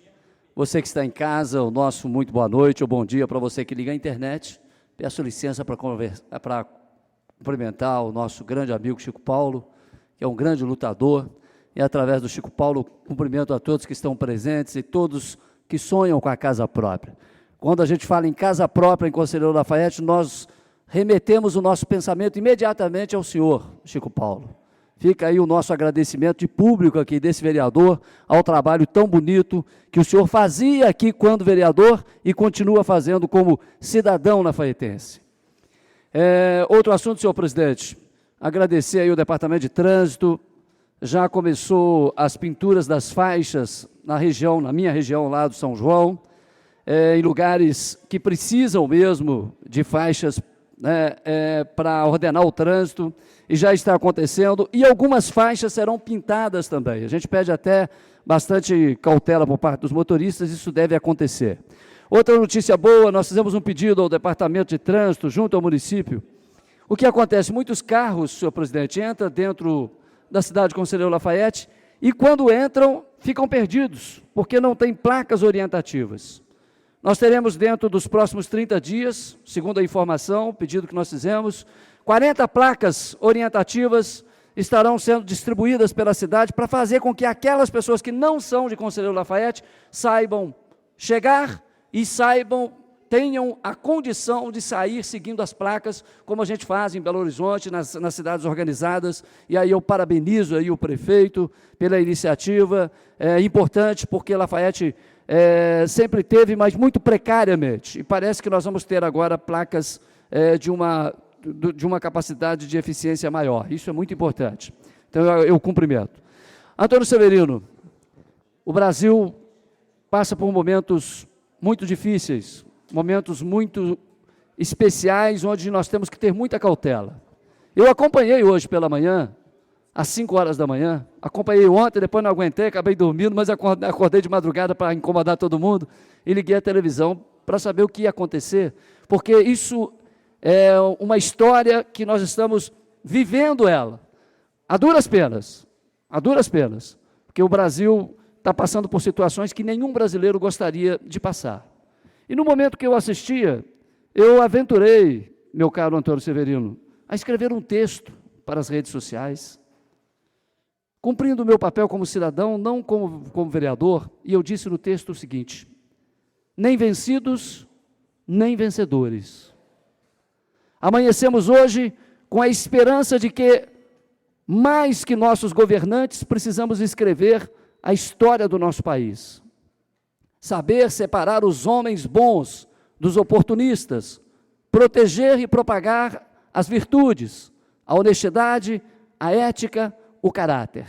você que está em casa, o nosso muito boa noite ou bom dia para você que liga a internet. Peço licença para cumprimentar o nosso grande amigo Chico Paulo, que é um grande lutador, e através do Chico Paulo cumprimento a todos que estão presentes e todos que sonham com a casa própria. Quando a gente fala em casa própria em Conselheiro Lafaiete, nós remetemos o nosso pensamento imediatamente ao senhor Chico Paulo. Fica aí o nosso agradecimento de público aqui desse vereador ao trabalho tão bonito que o senhor fazia aqui quando vereador e continua fazendo como cidadão lafaietense. Outro assunto, senhor presidente, agradecer aí o Departamento de Trânsito, já começou as pinturas das faixas na minha região lá do São João, em lugares que precisam mesmo de faixas para ordenar o trânsito, e já está acontecendo, e algumas faixas serão pintadas também. A gente pede até bastante cautela por parte dos motoristas, isso deve acontecer. Outra notícia boa, nós fizemos um pedido ao Departamento de Trânsito, junto ao município. O que acontece? Muitos carros, senhor presidente, entram dentro da cidade de Conselheiro Lafaiete, e quando entram, ficam perdidos, porque não tem placas orientativas. Nós teremos dentro dos próximos 30 dias, segundo a informação, o pedido que nós fizemos, 40 placas orientativas estarão sendo distribuídas pela cidade para fazer com que aquelas pessoas que não são de Conselheiro Lafaiete saibam chegar e tenham a condição de sair seguindo as placas, como a gente faz em Belo Horizonte, nas cidades organizadas, e aí eu parabenizo aí o prefeito pela iniciativa, é importante porque Lafaiete sempre teve, mas muito precariamente, e parece que nós vamos ter agora placas de uma capacidade de eficiência maior. Isso é muito importante. Então, eu cumprimento. Antônio Severino, o Brasil passa por momentos muito difíceis, momentos muito especiais, onde nós temos que ter muita cautela. Eu acompanhei hoje pela manhã, às 5 horas da manhã, acompanhei ontem, depois não aguentei, acabei dormindo, mas acordei de madrugada para incomodar todo mundo, e liguei a televisão para saber o que ia acontecer, porque isso é uma história que nós estamos vivendo ela, a duras penas, porque o Brasil está passando por situações que nenhum brasileiro gostaria de passar. E no momento que eu assistia, eu aventurei, meu caro Antônio Severino, a escrever um texto para as redes sociais, cumprindo o meu papel como cidadão, não como vereador, e eu disse no texto o seguinte: nem vencidos, nem vencedores. Amanhecemos hoje com a esperança de que, mais que nossos governantes, precisamos escrever a história do nosso país. Saber separar os homens bons dos oportunistas, proteger e propagar as virtudes, a honestidade, a ética, o caráter.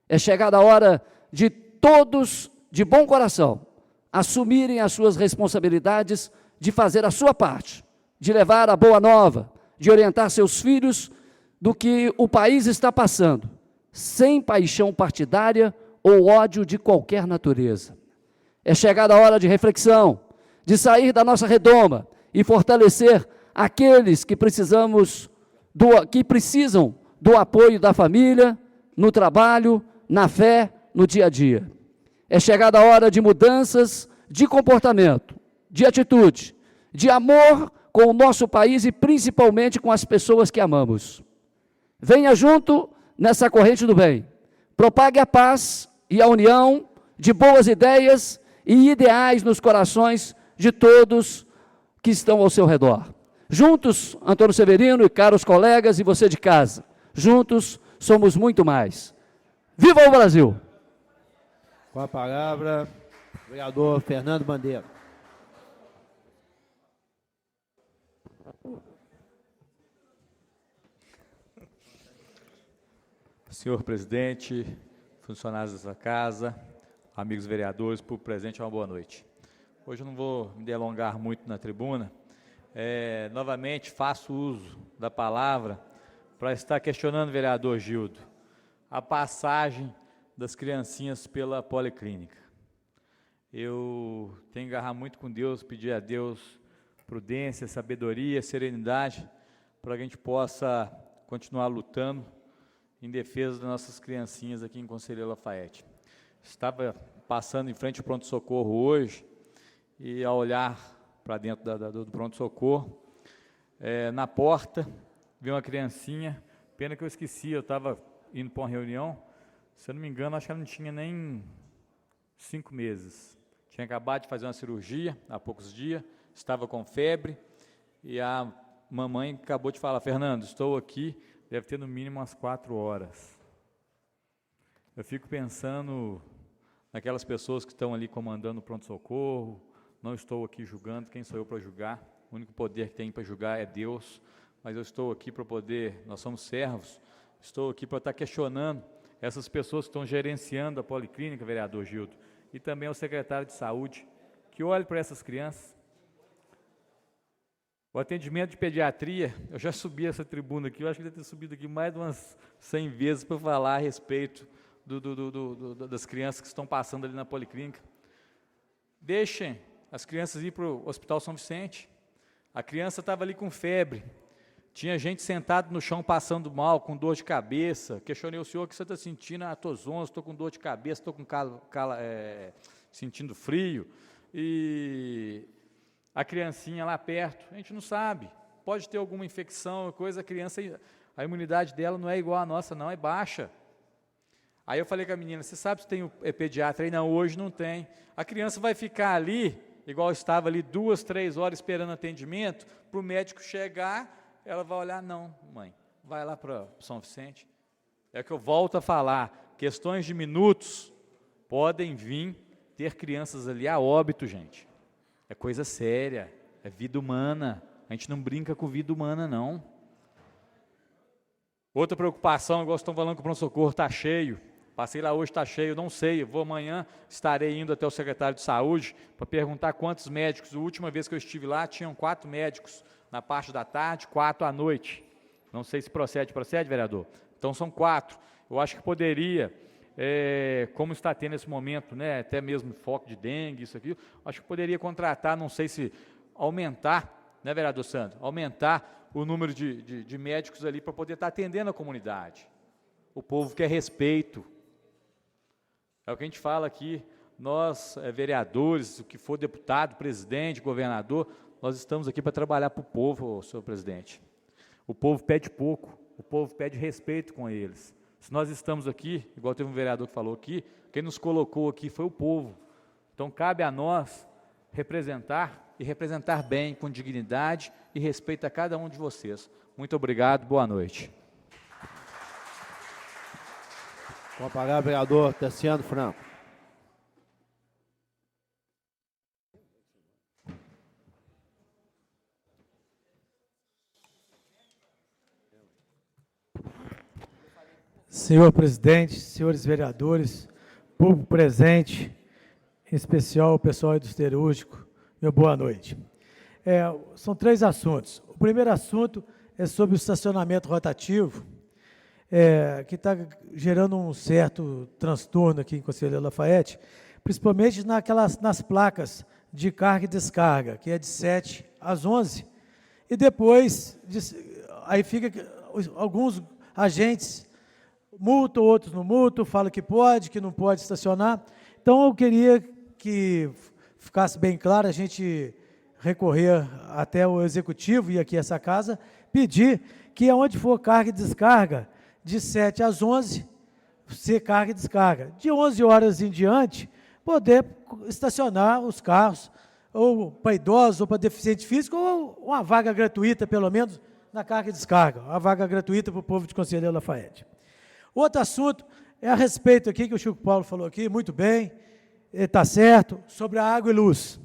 É chegada a hora de todos, de bom coração, assumirem as suas responsabilidades, de fazer a sua parte, de levar a boa nova, de orientar seus filhos do que o país está passando, sem paixão partidária ou ódio de qualquer natureza. É chegada a hora de reflexão, de sair da nossa redoma e fortalecer aqueles que precisam do apoio da família, no trabalho, na fé, no dia a dia. É chegada a hora de mudanças de comportamento, de atitude, de amor com o nosso país e principalmente com as pessoas que amamos. Venha junto nessa corrente do bem. Propague a paz e a união de boas ideias e ideais nos corações de todos que estão ao seu redor. Juntos, Antônio Severino e caros colegas e você de casa, juntos somos muito mais. Viva o Brasil! Com a palavra, o vereador Fernando Bandeira. Senhor presidente, funcionários dessa casa, amigos vereadores, público presente, uma boa noite. Hoje eu não vou me delongar muito na tribuna. Novamente, faço uso da palavra para estar questionando, vereador Gildo, a passagem das criancinhas pela policlínica. Eu tenho que agarrar muito com Deus, pedir a Deus prudência, sabedoria, serenidade, para que a gente possa continuar lutando em defesa das nossas criancinhas aqui em Conselheiro Lafaiete. Estava passando em frente ao pronto-socorro hoje, e ao olhar para dentro do pronto-socorro, na porta, vi uma criancinha, pena que eu esqueci, eu estava indo para uma reunião, se eu não me engano, acho que ela não tinha nem 5 meses. Tinha acabado de fazer uma cirurgia há poucos dias, estava com febre, e a mamãe acabou de falar, Fernando, estou aqui, deve ter no mínimo umas 4 horas. Eu fico pensando naquelas pessoas que estão ali comandando o pronto-socorro, não estou aqui julgando, quem sou eu para julgar? O único poder que tem para julgar é Deus, mas eu estou aqui para poder, nós somos servos, estou aqui para estar questionando essas pessoas que estão gerenciando a policlínica, vereador Gildo, e também ao secretário de saúde, que olhe para essas crianças. O atendimento de pediatria, eu já subi essa tribuna aqui, eu acho que deve ter subido aqui mais de umas 100 vezes para falar a respeito das crianças que estão passando ali na policlínica. Deixem as crianças ir para o Hospital São Vicente. A criança estava ali com febre, tinha gente sentado no chão passando mal, com dor de cabeça. Questionei o senhor, o que você está sentindo? Estou zonzo, estou com dor de cabeça, estou com sentindo frio. E a criancinha lá perto, a gente não sabe, pode ter alguma infecção, coisa, a criança, a imunidade dela não é igual à nossa, não, é baixa. Aí eu falei com a menina, você sabe se tem pediatra aí? Não, hoje não tem. A criança vai ficar ali, igual estava ali 2, 3 horas esperando atendimento, para o médico chegar, ela vai olhar, não, mãe, vai lá para São Vicente. É que eu volto a falar, questões de minutos podem vir ter crianças ali a óbito, gente. É coisa séria, é vida humana, a gente não brinca com vida humana, não. Outra preocupação, igual estão falando que o pronto-socorro está cheio, passei lá hoje, está cheio, não sei, eu vou amanhã, estarei indo até o secretário de saúde para perguntar quantos médicos. A última vez que eu estive lá, tinham 4 médicos na parte da tarde, 4 à noite. Não sei se procede, vereador? Então são 4. Eu acho que poderia, como está tendo esse momento, né, até mesmo foco de dengue, isso aqui, acho que poderia contratar, não sei se aumentar, né, vereador Sandro? Aumentar o número de médicos ali para poder estar atendendo a comunidade. O povo quer respeito. É o que a gente fala aqui, nós, vereadores, o que for deputado, presidente, governador, nós estamos aqui para trabalhar para o povo, senhor presidente. O povo pede pouco, o povo pede respeito com eles. Se nós estamos aqui, igual teve um vereador que falou aqui, quem nos colocou aqui foi o povo. Então, cabe a nós representar e representar bem, com dignidade e respeito a cada um de vocês. Muito obrigado, boa noite. Com a palavra, vereador Terciano Franco. Senhor presidente, senhores vereadores, público presente, em especial o pessoal do siderúrgico, meu boa noite. São 3 assuntos. O primeiro assunto é sobre o estacionamento rotativo, que está gerando um certo transtorno aqui em Conselheiro Lafaiete, principalmente nas placas de carga e descarga, que é de 7 às 11, e depois, aí fica alguns agentes multam, outros não multam, falam que pode, que não pode estacionar. Então, eu queria que ficasse bem claro, a gente recorrer até o executivo e aqui essa casa, pedir que aonde for carga e descarga, de 7 às 11, ser carga e descarga. De 11 horas em diante, poder estacionar os carros, ou para idosos, ou para deficiente físico, ou uma vaga gratuita, pelo menos, na carga e descarga. Uma vaga gratuita para o povo de Conselheiro Lafaiete. Outro assunto é a respeito aqui, que o Chico Paulo falou aqui, muito bem, está certo, sobre a água e luz.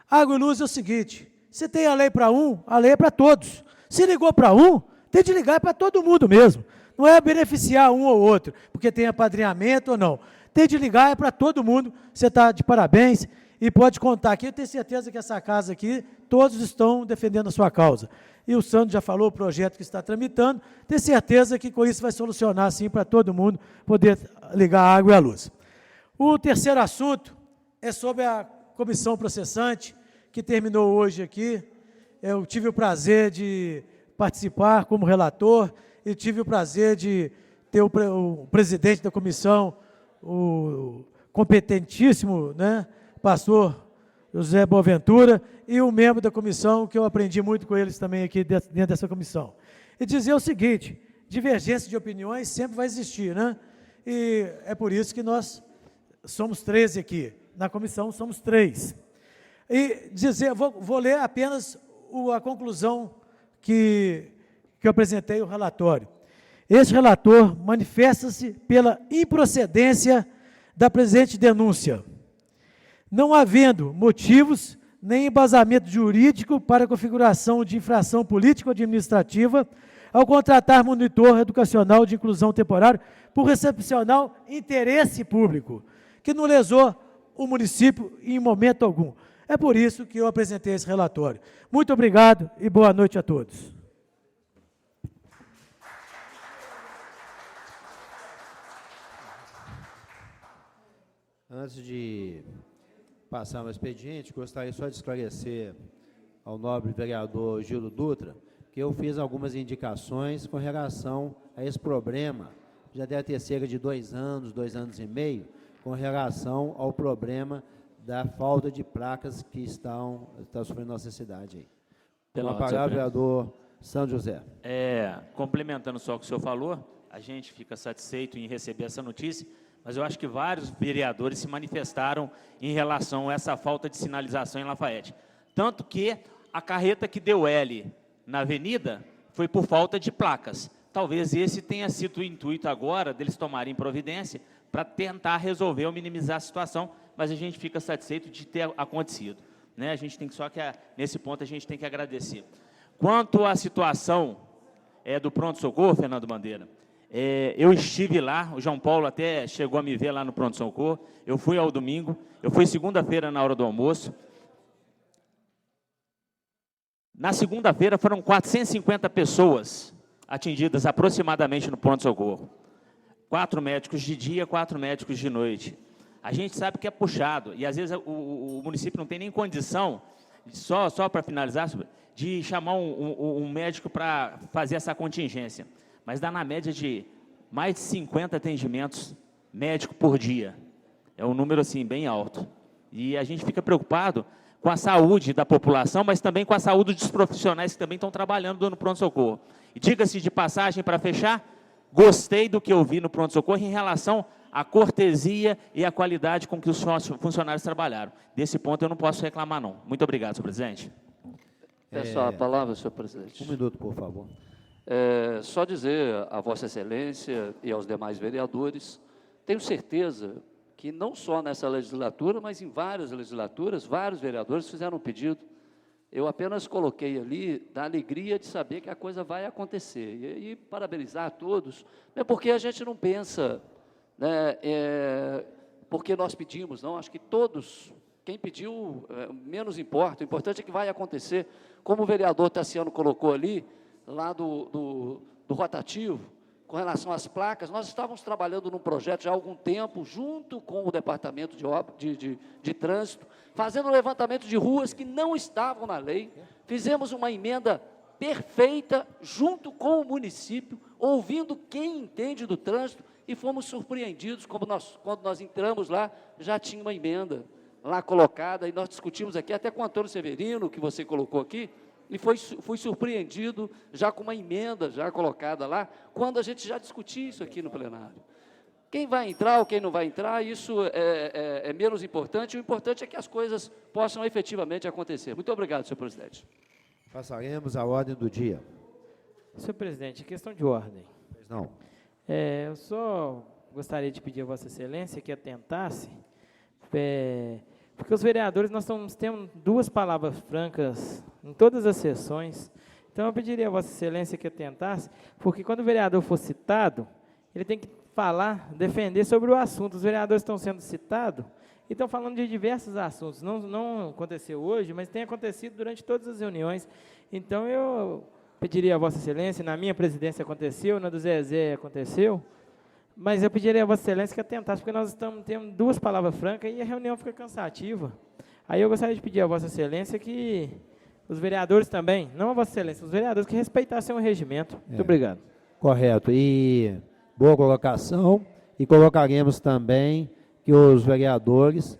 Água e luz é o seguinte, se tem a lei para um, a lei é para todos. Se ligou para um, tem de ligar para todo mundo mesmo. Não é beneficiar um ou outro, porque tem apadrinhamento ou não. Tem de ligar, é para todo mundo, você está de parabéns. E pode contar aqui, eu tenho certeza que essa casa aqui, todos estão defendendo a sua causa. E o Sandro já falou o projeto que está tramitando, tenho certeza que com isso vai solucionar, assim, para todo mundo poder ligar a água e a luz. O terceiro assunto é sobre a comissão processante, que terminou hoje aqui. Eu tive o prazer de participar como relator e tive o prazer de ter o presidente da comissão, o competentíssimo, né, pastor José Boaventura, e um membro da comissão, que eu aprendi muito com eles também aqui dentro dessa comissão. E dizer o seguinte, divergência de opiniões sempre vai existir, né? E é por isso que nós somos 13 aqui, na comissão somos 3. E dizer, vou ler apenas a conclusão que eu apresentei, o relatório. Este relator manifesta-se pela improcedência da presente denúncia, não havendo motivos nem embasamento jurídico para a configuração de infração político-administrativa ao contratar monitor educacional de inclusão temporária por excepcional interesse público, que não lesou o município em momento algum. É por isso que eu apresentei esse relatório. Muito obrigado e boa noite a todos. Antes de passar no expediente, gostaria só de esclarecer ao nobre vereador Gildo Dutra que eu fiz algumas indicações com relação a esse problema, já deve ter cerca de 2 anos, 2 anos e meio, com relação ao problema da falta de placas que está sofrendo nossa cidade aí. Pela palavra, vereador Sandro José. Complementando só o que o senhor falou, a gente fica satisfeito em receber essa notícia, mas eu acho que vários vereadores se manifestaram em relação a essa falta de sinalização em Lafayette. Tanto que a carreta que deu L na avenida foi por falta de placas. Talvez esse tenha sido o intuito agora deles tomarem providência para tentar resolver ou minimizar a situação, mas a gente fica satisfeito de ter acontecido, né? A gente tem que, só que nesse ponto a gente tem que agradecer. Quanto à situação do pronto-socorro, Fernando Bandeira, eu estive lá, o João Paulo até chegou a me ver lá no pronto-socorro, eu fui ao domingo, eu fui segunda-feira na hora do almoço. Na segunda-feira foram 450 pessoas atendidas aproximadamente no pronto-socorro. 4 médicos de dia, 4 médicos de noite. A gente sabe que é puxado, e às vezes o município não tem nem condição, só para finalizar, de chamar um médico para fazer essa contingência. Mas dá na média de mais de 50 atendimentos médicos por dia. É um número assim bem alto. E a gente fica preocupado com a saúde da população, mas também com a saúde dos profissionais que também estão trabalhando no pronto-socorro. E diga-se de passagem, para fechar, gostei do que eu vi no pronto-socorro em relação à cortesia e à qualidade com que os funcionários trabalharam. Desse ponto eu não posso reclamar, não. Muito obrigado, senhor presidente. Peço a palavra, senhor presidente. 1 minuto, por favor. Só dizer a Vossa Excelência e aos demais vereadores, tenho certeza que não só nessa legislatura, mas em várias legislaturas, vários vereadores fizeram um pedido. Eu apenas coloquei ali da alegria de saber que a coisa vai acontecer. E parabenizar a todos, não é porque a gente não pensa, né, porque nós pedimos, não, acho que todos, quem pediu, menos importa, o importante é que vai acontecer. Como o vereador Tassiano colocou ali, lá do rotativo, com relação às placas, nós estávamos trabalhando num projeto já há algum tempo, junto com o Departamento de Trânsito, fazendo levantamento de ruas que não estavam na lei, fizemos uma emenda perfeita, junto com o município, ouvindo quem entende do trânsito, e fomos surpreendidos, quando nós entramos lá, já tinha uma emenda lá colocada, e nós discutimos aqui, até com o Antônio Severino, que você colocou aqui, e fui surpreendido já com uma emenda já colocada lá, quando a gente já discutiu isso aqui no plenário. Quem vai entrar ou quem não vai entrar, isso é menos importante, o importante é que as coisas possam efetivamente acontecer. Muito obrigado, senhor presidente. Passaremos à ordem do dia. Senhor presidente, questão de ordem. Pois não. Eu só gostaria de pedir a Vossa Excelência que atentasse, porque os vereadores, nós temos 2 palavras francas em todas as sessões. Então, eu pediria a Vossa Excelência que atentasse, porque quando o vereador for citado, ele tem que falar, defender sobre o assunto. Os vereadores estão sendo citados e estão falando de diversos assuntos. Não aconteceu hoje, mas tem acontecido durante todas as reuniões. Então, eu pediria a Vossa Excelência, na minha presidência aconteceu, na do Zezé aconteceu, mas eu pediria a Vossa Excelência que atentasse, porque nós estamos tendo 2 palavras francas e a reunião fica cansativa. Aí eu gostaria de pedir a Vossa Excelência que os vereadores também, não a Vossa Excelência, os vereadores que respeitassem o regimento. Muito obrigado. Correto. E boa colocação. E colocaremos também que os vereadores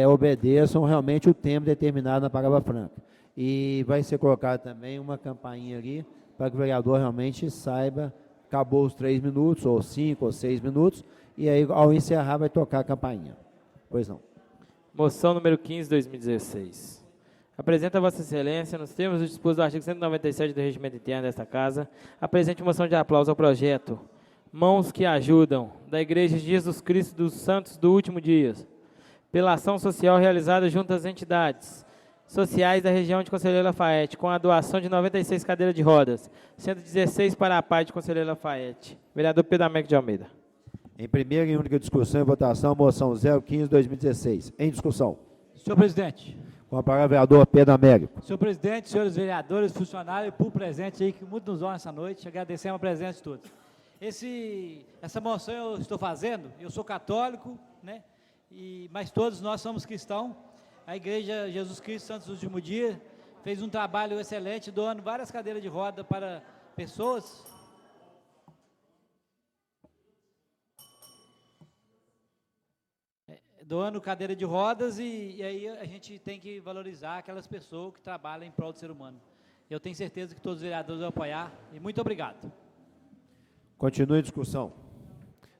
obedeçam realmente o tempo determinado na palavra franca. E vai ser colocada também uma campainha ali para que o vereador realmente saiba, acabou os 3 minutos, ou 5 ou 6 minutos, e aí ao encerrar vai tocar a campainha. Pois não. Moção número 15, 2016. Apresenta a Vossa Excelência, nos termos do disposto do artigo 197 do Regimento Interno desta Casa, a presente moção de aplauso ao projeto Mãos que Ajudam, da Igreja de Jesus Cristo dos Santos do Último Dia, pela ação social realizada junto às entidades sociais da região de Conselheiro Lafaiete, com a doação de 96 cadeiras de rodas, 116 para a paz de Conselheiro Lafaiete. Vereador Pedro Américo de Almeida. Em primeira e única discussão e votação, moção 015/2016. Em discussão. Senhor presidente. Com a palavra, vereador Pedro Américo. Senhor presidente, senhores vereadores, funcionários e público presente aí, que muito nos honra essa noite, agradecemos a presença de todos. Essa moção eu estou fazendo, eu sou católico, né? Mas todos nós somos cristãos. A Igreja Jesus Cristo Santos do Último Dia fez um trabalho excelente, doando várias cadeiras de roda para pessoas. Doando cadeira de rodas e aí a gente tem que valorizar aquelas pessoas que trabalham em prol do ser humano. Eu tenho certeza que todos os vereadores vão apoiar e muito obrigado. Continue a discussão.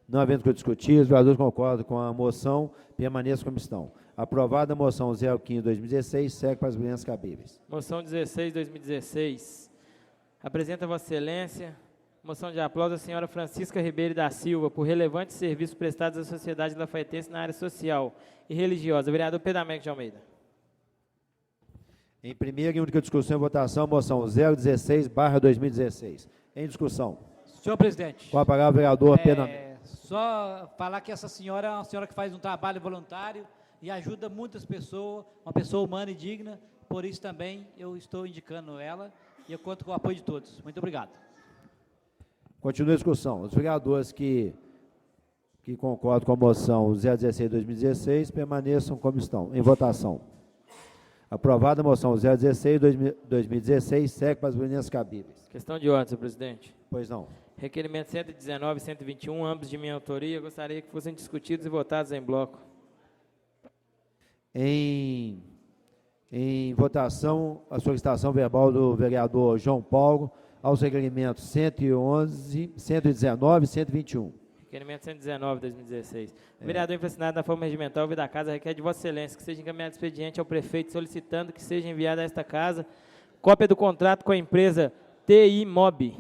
Não havendo que discutir, os vereadores concordam com a moção, permaneçam como estão. Aprovada a moção 015/2016, segue para as audiências cabíveis. Moção 16/2016. Apresenta a Vossa Excelência, moção de aplauso à senhora Francisca Ribeiro da Silva, por relevantes serviços prestados à sociedade lafaietense na área social e religiosa. Vereador Pedro Américo de Almeida. Em primeira e única discussão e votação, moção 016/2016. Em discussão. Senhor presidente. Com a palavra, vereador Pedro Américo. Só falar que essa senhora é uma senhora que faz um trabalho voluntário e ajuda muitas pessoas, uma pessoa humana e digna, por isso também eu estou indicando ela e eu conto com o apoio de todos. Muito obrigado. Continua a discussão. Os vereadores que concordam com a moção 016/2016 permaneçam como estão. Em votação. Aprovada a moção 016/2016, segue para as audiências cabíveis. Questão de ordem, senhor presidente. Pois não. Requerimento 119 e 121, ambos de minha autoria, gostaria que fossem discutidos e votados em bloco. Em votação, a solicitação verbal do vereador João Paulo aos requerimentos 111, 119 e 121. Requerimento 119, 2016. O vereador infracionado na forma regimental, ouvido da casa, requer de Vossa Excelência que seja encaminhado expediente ao prefeito solicitando que seja enviada a esta casa cópia do contrato com a empresa TI Mob,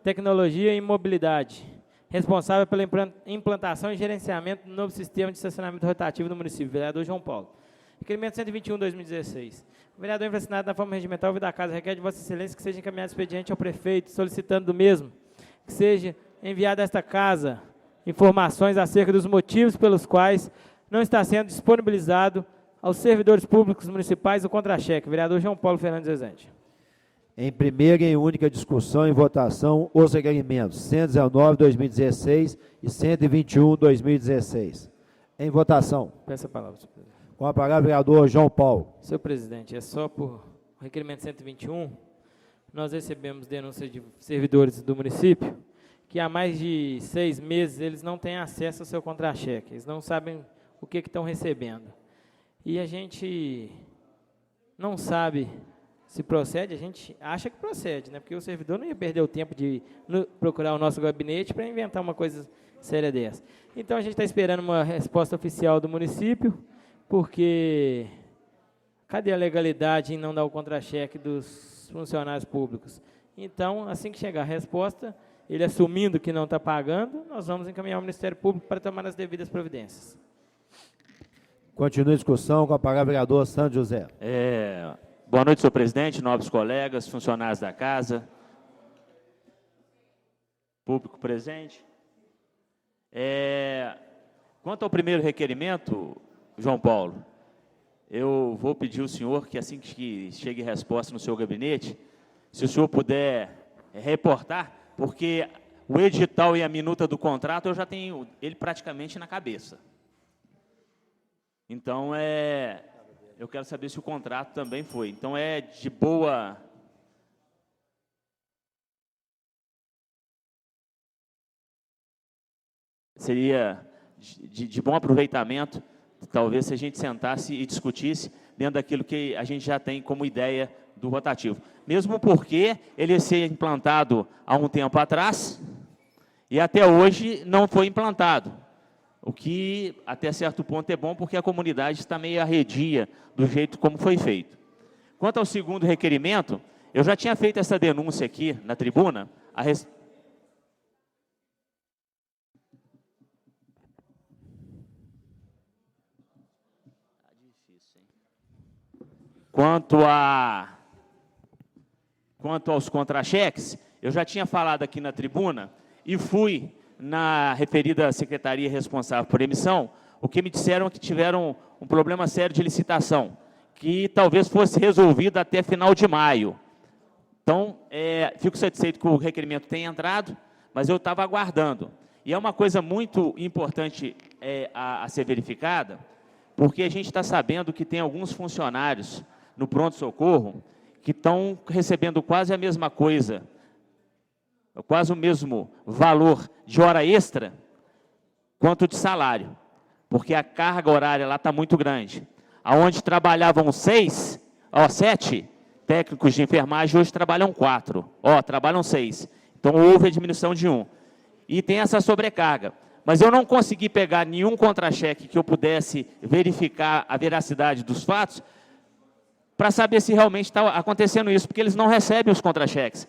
Tecnologia e Mobilidade, responsável pela implantação e gerenciamento do novo sistema de estacionamento rotativo do município. Vereador João Paulo. Requerimento 121, 2016. O vereador infracionado na forma regimental, ouvido da casa, requer de Vossa Excelência que seja encaminhado expediente ao prefeito solicitando do mesmo que seja enviada a esta casa informações acerca dos motivos pelos quais não está sendo disponibilizado aos servidores públicos municipais o contra-cheque. Vereador João Paulo Fernandes Rezende. Em primeira e única discussão e votação, os requerimentos 119/2016 e 121/2016. Em votação. Peço a palavra, senhor presidente. Com a palavra, vereador João Paulo. Senhor presidente, é só por requerimento 121, nós recebemos denúncias de servidores do município que há mais de 6 meses eles não têm acesso ao seu contra-cheque, eles não sabem o que estão recebendo. E a gente não sabe se procede, a gente acha que procede, né? Porque o servidor não ia perder o tempo de procurar o nosso gabinete para inventar uma coisa séria dessa. Então, a gente está esperando uma resposta oficial do município, porque cadê a legalidade em não dar o contra-cheque dos funcionários públicos? Então, assim que chegar a resposta, ele assumindo que não está pagando, nós vamos encaminhar ao Ministério Público para tomar as devidas providências. Continua a discussão com a palavra, vereador Santos José. Boa noite, senhor presidente, nobres colegas, funcionários da casa, público presente. Quanto ao primeiro requerimento, João Paulo, eu vou pedir ao senhor que, assim que chegue resposta no seu gabinete, se o senhor puder reportar, porque o edital e a minuta do contrato eu já tenho ele praticamente na cabeça. Então, eu quero saber se o contrato também foi. Então, é de boa... Seria de bom aproveitamento, talvez, se a gente sentasse e discutisse dentro daquilo que a gente já tem como ideia do rotativo. Mesmo porque ele ia ser implantado há um tempo atrás e até hoje não foi implantado. O que, até certo ponto, é bom, porque a comunidade está meio arredia do jeito como foi feito. Quanto ao segundo requerimento, eu já tinha feito essa denúncia aqui na tribuna. Quanto aos contra-cheques, eu já tinha falado aqui na tribuna e fui na referida secretaria responsável por emissão, o que me disseram é que tiveram um problema sério de licitação, que talvez fosse resolvido até final de maio. Então, fico satisfeito que o requerimento tenha entrado, mas eu estava aguardando. E é uma coisa muito importante a ser verificada, porque a gente está sabendo que tem alguns funcionários no pronto-socorro que estão recebendo quase a mesma coisa, quase o mesmo valor de hora extra quanto de salário, porque a carga horária lá está muito grande. Aonde trabalhavam 7 técnicos de enfermagem, hoje trabalham 4. Trabalham 6. Então, houve a diminuição de 1. E tem essa sobrecarga. Mas eu não consegui pegar nenhum contra-cheque que eu pudesse verificar a veracidade dos fatos para saber se realmente está acontecendo isso, porque eles não recebem os contra-cheques.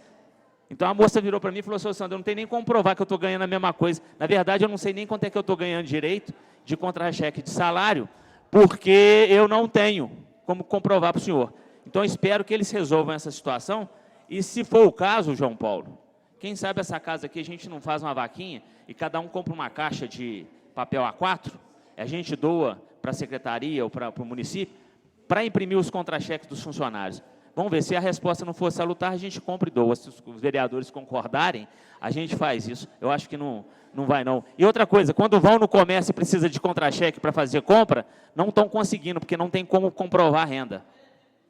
Então, a moça virou para mim e falou assim: Sandro, eu não tenho nem como provar que eu estou ganhando a mesma coisa. Na verdade, eu não sei nem quanto é que eu estou ganhando direito de contra-cheque de salário, porque eu não tenho como comprovar para o senhor. Então, eu espero que eles resolvam essa situação. E, se for o caso, João Paulo, quem sabe essa casa aqui a gente não faz uma vaquinha e cada um compra uma caixa de papel A4, a gente doa para a secretaria ou para o município, para imprimir os contra-cheques dos funcionários. Vamos ver, se a resposta não for salutar, a gente compra e doa. Se os vereadores concordarem, a gente faz isso. Eu acho que não vai, não. E outra coisa, quando vão no comércio e precisa de contra-cheque para fazer compra, não estão conseguindo, porque não tem como comprovar a renda.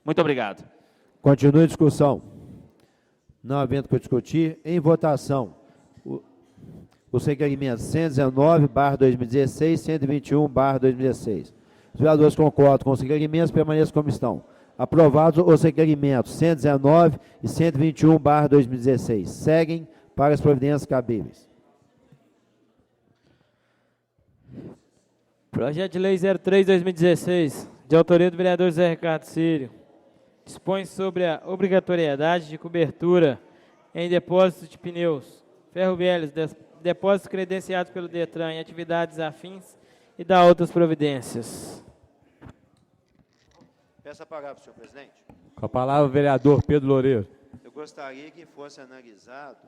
Muito obrigado. Continue a discussão. Não havendo que discutir, em votação, os requerimentos 119/2016, 121/2016. Os vereadores concordam com os requerimentos, permaneçam como estão. Aprovados os requerimentos 119 e 121/2016. Seguem para as providências cabíveis. Projeto de Lei 03/2016, de autoria do vereador Zé Ricardo Círio, dispõe sobre a obrigatoriedade de cobertura em depósitos de pneus, ferroviários, depósitos credenciados pelo DETRAN em atividades afins e dá outras providências. Peço a palavra, senhor presidente. Com a palavra, o vereador Pedro Loureiro. Eu gostaria que fosse analisado,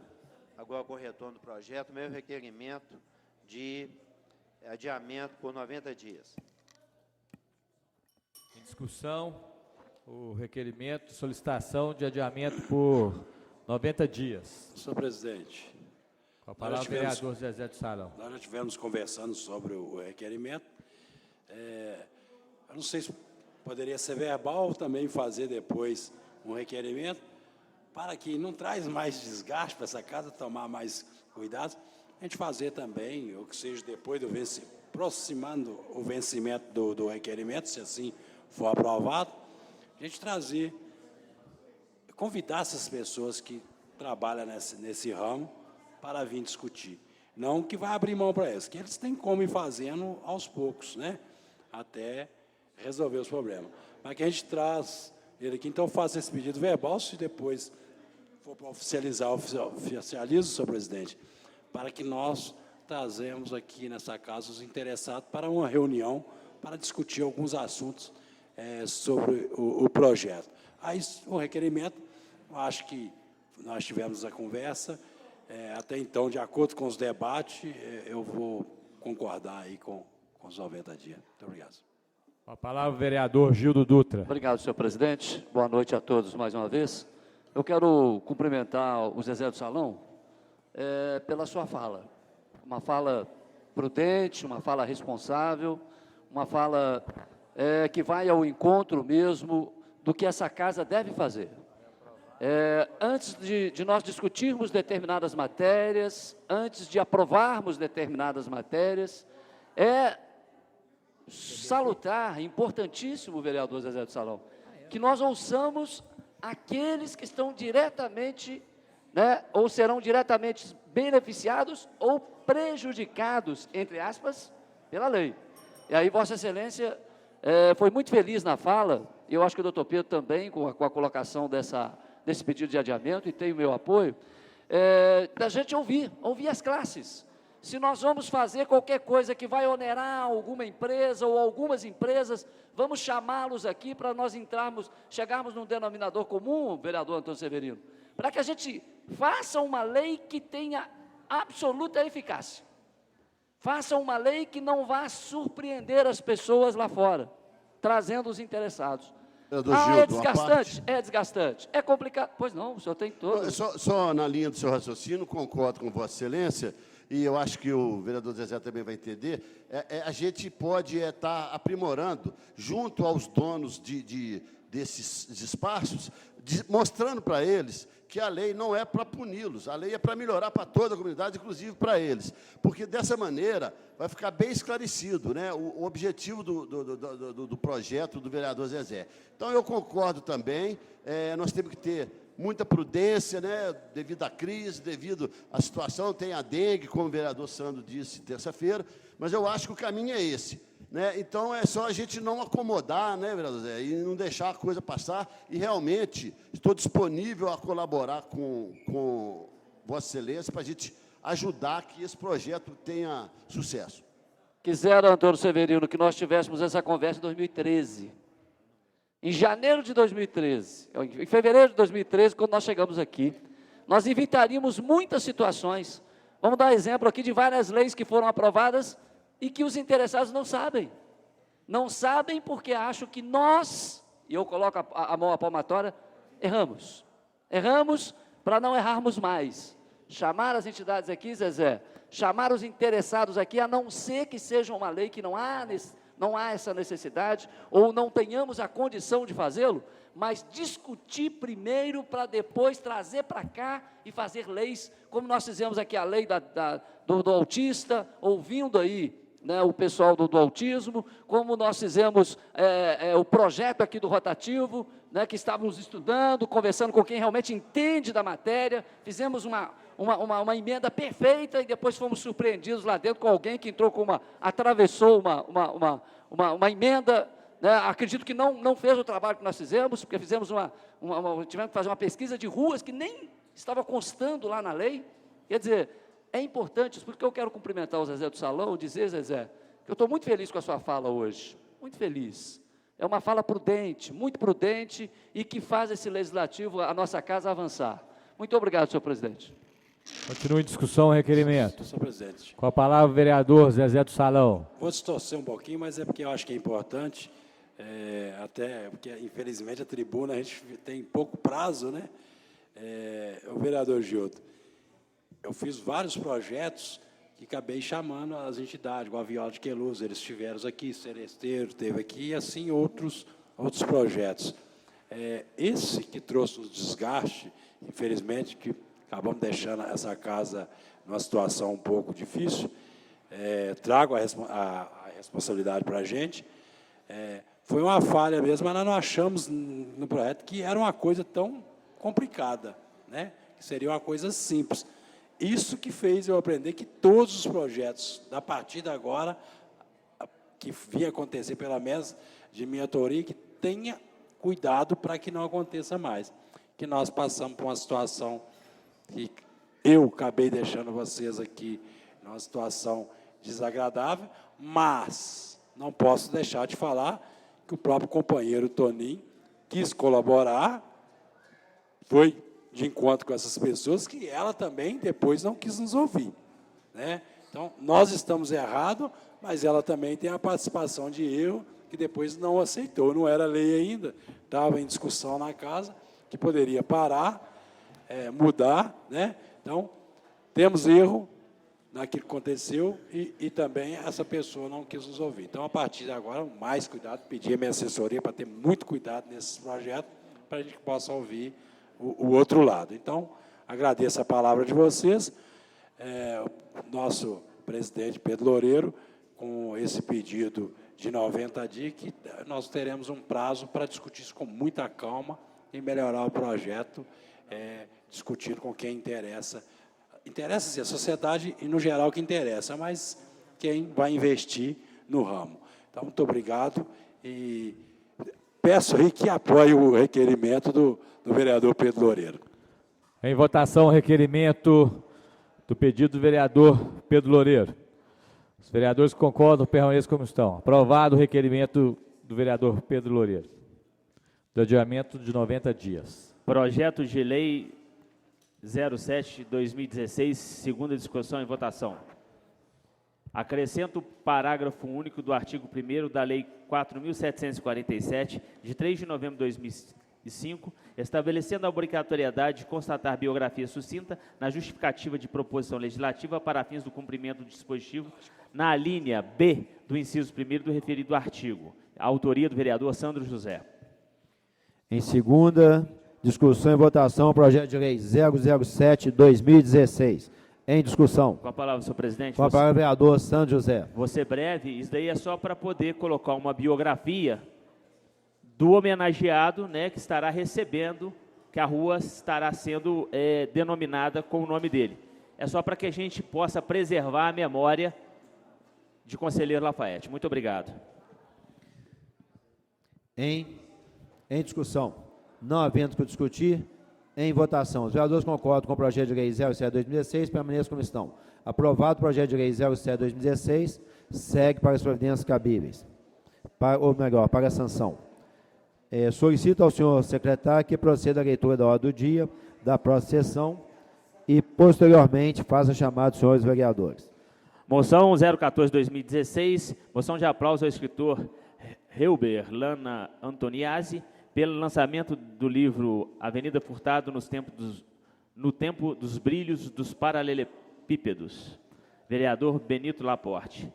agora com o retorno do projeto, o meu requerimento de adiamento por 90 dias. Em discussão, o requerimento de solicitação de adiamento por 90 dias. Senhor presidente, Com a palavra, o vereador Zezé do Salão. Nós já estivemos conversando sobre o requerimento. Eu não sei se poderia ser verbal ou também fazer depois um requerimento, para que não traz mais desgaste para essa casa, tomar mais cuidado, a gente fazer também, ou que seja depois do vencimento, aproximando o vencimento do requerimento, se assim for aprovado, a gente trazer, convidar essas pessoas que trabalham nesse ramo para vir discutir. Não que vai abrir mão para eles, que eles têm como ir fazendo aos poucos, né? Até resolver os problemas. Mas que a gente traz ele aqui, então eu faço esse pedido verbal, se depois for para oficializar, oficializo, senhor presidente, para que nós trazemos aqui nessa casa os interessados para uma reunião, para discutir alguns assuntos sobre o projeto. Aí, o requerimento, acho que nós tivemos a conversa, Até então, de acordo com os debates, eu vou concordar aí com os 90 dias. Muito obrigado. A palavra, vereador Gildo Dutra. Obrigado, senhor presidente. Boa noite a todos mais uma vez. Eu quero cumprimentar o Zezé do Salão pela sua fala. Uma fala prudente, uma fala responsável, uma fala que vai ao encontro mesmo do que essa casa deve fazer. Antes de nós discutirmos determinadas matérias, antes de aprovarmos determinadas matérias, é salutar, importantíssimo, vereador Zezé do Salão, que nós ouçamos aqueles que estão diretamente, ou serão diretamente beneficiados ou prejudicados, entre aspas, pela lei. E aí, Vossa Excelência foi muito feliz na fala, e eu acho que o doutor Pedro também, com a colocação desse pedido de adiamento, e tem o meu apoio, da gente ouvir as classes. Se nós vamos fazer qualquer coisa que vai onerar alguma empresa ou algumas empresas, vamos chamá-los aqui para nós chegarmos num denominador comum, vereador Antônio Severino, para que a gente faça uma lei que tenha absoluta eficácia. Faça uma lei que não vá surpreender as pessoas lá fora, trazendo os interessados. É desgastante? É desgastante. É complicado? Pois não, o senhor tem todo. Só na linha do seu raciocínio, concordo com Vossa Excelência, e eu acho que o vereador Zezé também vai entender, a gente pode estar aprimorando, junto aos donos desses espaços, mostrando para eles que a lei não é para puni-los, a lei é para melhorar para toda a comunidade, inclusive para eles, porque dessa maneira vai ficar bem esclarecido, né, o objetivo do projeto do vereador Zezé. Então, eu concordo também, nós temos que ter muita prudência, né, devido à crise, devido à situação, tem a dengue, como o vereador Sandro disse terça-feira, mas eu acho que o caminho é esse. Né? Então, é só a gente não acomodar, né, vereador Zé, e não deixar a coisa passar, e realmente estou disponível a colaborar com Vossa Excelência para a gente ajudar que esse projeto tenha sucesso. Quisera, Antônio Severino, que nós tivéssemos essa conversa em 2013. Em janeiro de 2013, em fevereiro de 2013, quando nós chegamos aqui, nós evitaríamos muitas situações. Vamos dar exemplo aqui de várias leis que foram aprovadas e que os interessados não sabem. Não sabem porque acham que nós, e eu coloco a mão à palmatória, erramos. Erramos para não errarmos mais. Chamar as entidades aqui, Zezé, chamar os interessados aqui, a não ser que seja uma lei que não há essa necessidade, ou não tenhamos a condição de fazê-lo, mas discutir primeiro para depois trazer para cá e fazer leis, como nós fizemos aqui a lei do autista, ouvindo aí, né, o pessoal do autismo, como nós fizemos o projeto aqui do rotativo, né, que estávamos estudando, conversando com quem realmente entende da matéria, fizemos uma emenda perfeita e depois fomos surpreendidos lá dentro com alguém que entrou atravessou uma emenda, né, acredito que não fez o trabalho que nós fizemos, porque tivemos que fazer uma pesquisa de ruas que nem estava constando lá na lei. Quer dizer, é importante, porque eu quero cumprimentar o Zezé do Salão, dizer, Zezé, que eu estou muito feliz com a sua fala hoje, muito feliz. É uma fala prudente, muito prudente, e que faz esse legislativo, a nossa casa, avançar. Muito obrigado, senhor presidente. Continua em discussão o requerimento. Senhor presidente. Com a palavra o vereador Zezé do Salão. Vou distorcer um pouquinho, mas é porque eu acho que é importante, até porque, infelizmente, a tribuna, a gente tem pouco prazo, né? O vereador Gildo, eu fiz vários projetos que acabei chamando as entidades, igual a Viola de Queluz, eles estiveram aqui, Seresteiro teve aqui, e assim outros projetos. Esse que trouxe o desgaste, infelizmente, que acabamos deixando essa casa numa situação um pouco difícil, trago a responsabilidade para a gente, foi uma falha mesmo, mas nós não achamos no projeto que era uma coisa tão complicada, né? Que seria uma coisa simples. Isso que fez eu aprender que todos os projetos, a partir de agora, que vinha acontecer pela mesa de minha autoria, que tenha cuidado para que não aconteça mais. Que nós passamos por uma situação que eu acabei deixando vocês aqui numa situação desagradável, mas não posso deixar de falar que o próprio companheiro Toninho quis colaborar, foi de encontro com essas pessoas que ela também depois não quis nos ouvir, né? Então, nós estamos errados, mas ela também tem a participação de erro, que depois não aceitou, não era lei ainda, estava em discussão na casa, que poderia parar, mudar, né? Então, temos erro naquilo que aconteceu e também essa pessoa não quis nos ouvir. Então, a partir de agora, mais cuidado, pedir a minha assessoria para ter muito cuidado nesses projetos, para a gente possa ouvir o outro lado. Então, agradeço a palavra de vocês, nosso presidente Pedro Loureiro, com esse pedido de 90 dias, que nós teremos um prazo para discutir isso com muita calma e melhorar o projeto, discutindo com quem interessa. Interessa sim, a sociedade e, no geral, que interessa, mas quem vai investir no ramo. Então, muito obrigado e peço aí que apoie o requerimento do vereador Pedro Loureiro. Em votação, o requerimento do pedido do vereador Pedro Loureiro. Os vereadores que concordam, permaneçam como estão. Aprovado o requerimento do vereador Pedro Loureiro, do adiamento de 90 dias. Projeto de lei 07/2016, segunda discussão em votação. Acrescento o parágrafo único do artigo 1º da Lei 4.747, de 3 de novembro de 2005, estabelecendo a obrigatoriedade de constatar biografia sucinta na justificativa de proposição legislativa para fins do cumprimento do dispositivo na linha B do inciso 1º do referido artigo. A autoria do vereador Sandro José. Em segunda discussão e votação, projeto de lei 007/2016. Em discussão. Com a palavra, senhor presidente. Com a palavra, vereador Sandro José. Vou ser breve, isso daí é só para poder colocar uma biografia do homenageado, né, que estará recebendo, que a rua estará sendo denominada com o nome dele. É só para que a gente possa preservar a memória de conselheiro Lafayette. Muito obrigado. Em discussão. Não havendo que discutir, em votação. Os vereadores concordam com o projeto de lei 07/2016, permaneçam como estão. Aprovado o projeto de lei 07/2016, segue para as providências cabíveis. Para a sanção. Solicito ao senhor secretário que proceda à leitura da ordem do dia da próxima sessão e, posteriormente, faça chamado dos senhores vereadores. Moção 014/2016, moção de aplauso ao escritor Helber Lana Antoniazzi, pelo lançamento do livro Avenida Furtado no Tempo dos Brilhos dos Paralelepípedos. Vereador Benito Laporte.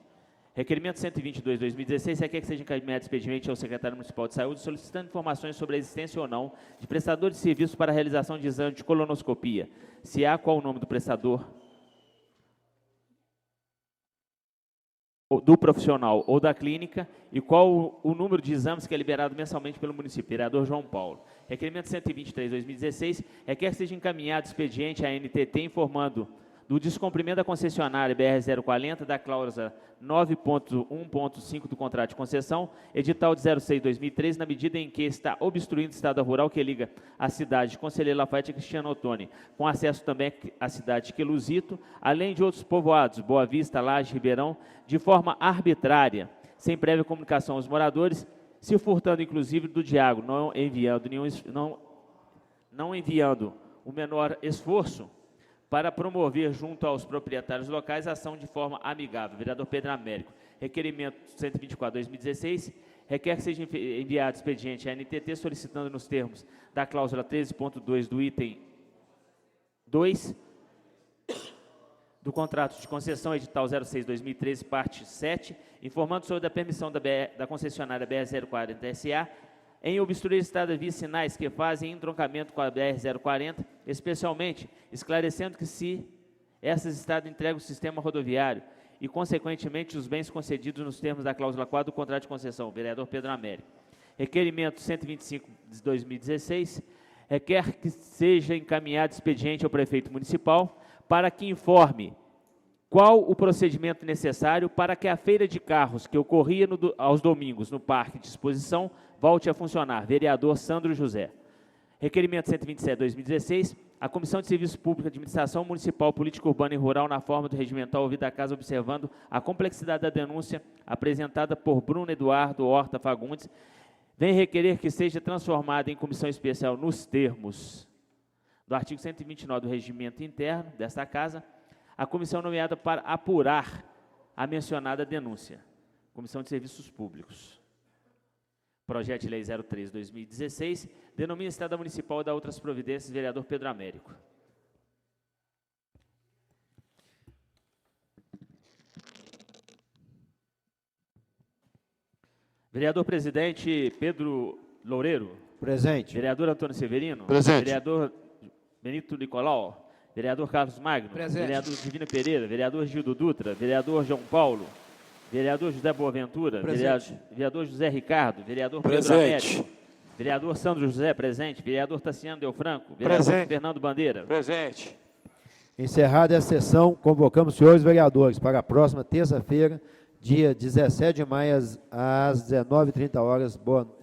Requerimento 122/2016 requer que seja encaminhado expediente ao secretário municipal de saúde solicitando informações sobre a existência ou não de prestador de serviços para a realização de exame de colonoscopia. Se há, qual o nome do prestador, do profissional ou da clínica e qual o número de exames que é liberado mensalmente pelo município. Vereador João Paulo. Requerimento 123/2016 requer que seja encaminhado expediente à NTT informando do descumprimento da concessionária BR-040 da cláusula 9.1.5 do contrato de concessão, edital de 06/2013, na medida em que está obstruindo a estrada rural que liga a cidade de Conselheiro Lafayette e Cristiano Ottoni, com acesso também à cidade de Queluzito, além de outros povoados, Boa Vista, Laje, Ribeirão, de forma arbitrária, sem prévia comunicação aos moradores, se furtando inclusive do diálogo, não enviando o menor esforço para promover junto aos proprietários locais a ação de forma amigável. Vereador Pedro Américo. Requerimento 124/2016 requer que seja enviado expediente à NTT solicitando nos termos da cláusula 13.2 do item 2 do contrato de concessão edital 06/2013, parte 7, informando sobre a permissão da concessionária BR-040 SA em obstruir estradas vicinais que fazem entroncamento com a BR-040, especialmente esclarecendo que se essas estradas entregam o sistema rodoviário e, consequentemente, os bens concedidos nos termos da cláusula 4 do contrato de concessão. Vereador Pedro Américo. Requerimento 125/2016 requer que seja encaminhado expediente ao prefeito municipal para que informe qual o procedimento necessário para que a feira de carros que ocorria aos domingos no Parque de Exposição volte a funcionar. Vereador Sandro José. Requerimento 127/2016, a Comissão de Serviços Públicos, Administração Municipal, Política Urbana e Rural, na forma do regimental ouvida a casa, observando a complexidade da denúncia apresentada por Bruno Eduardo Horta Fagundes, vem requerer que seja transformada em comissão especial nos termos do artigo 129 do Regimento Interno desta Casa, a comissão nomeada para apurar a mencionada denúncia. Comissão de Serviços Públicos. Projeto de Lei 03/2016, denomina Estrada Municipal e dá outras providências, vereador Pedro Américo. Vereador Presidente Pedro Loureiro. Presente. Vereador Antônio Severino. Presente. Vereador Benito Nicolau. Vereador Carlos Magno. Presente. Vereador Divino Pereira. Vereador Gildo Dutra. Vereador João Paulo. Vereador José Boaventura. Presente. Vereador José Ricardo. Vereador Pedro Presente. Américo. Vereador Sandro José, presente. Vereador Tassiano Del Franco. Vereador Presente. Fernando Bandeira. Presente. Encerrada essa sessão, convocamos os senhores vereadores para a próxima terça-feira, dia 17 de maio, às 19h30. Boa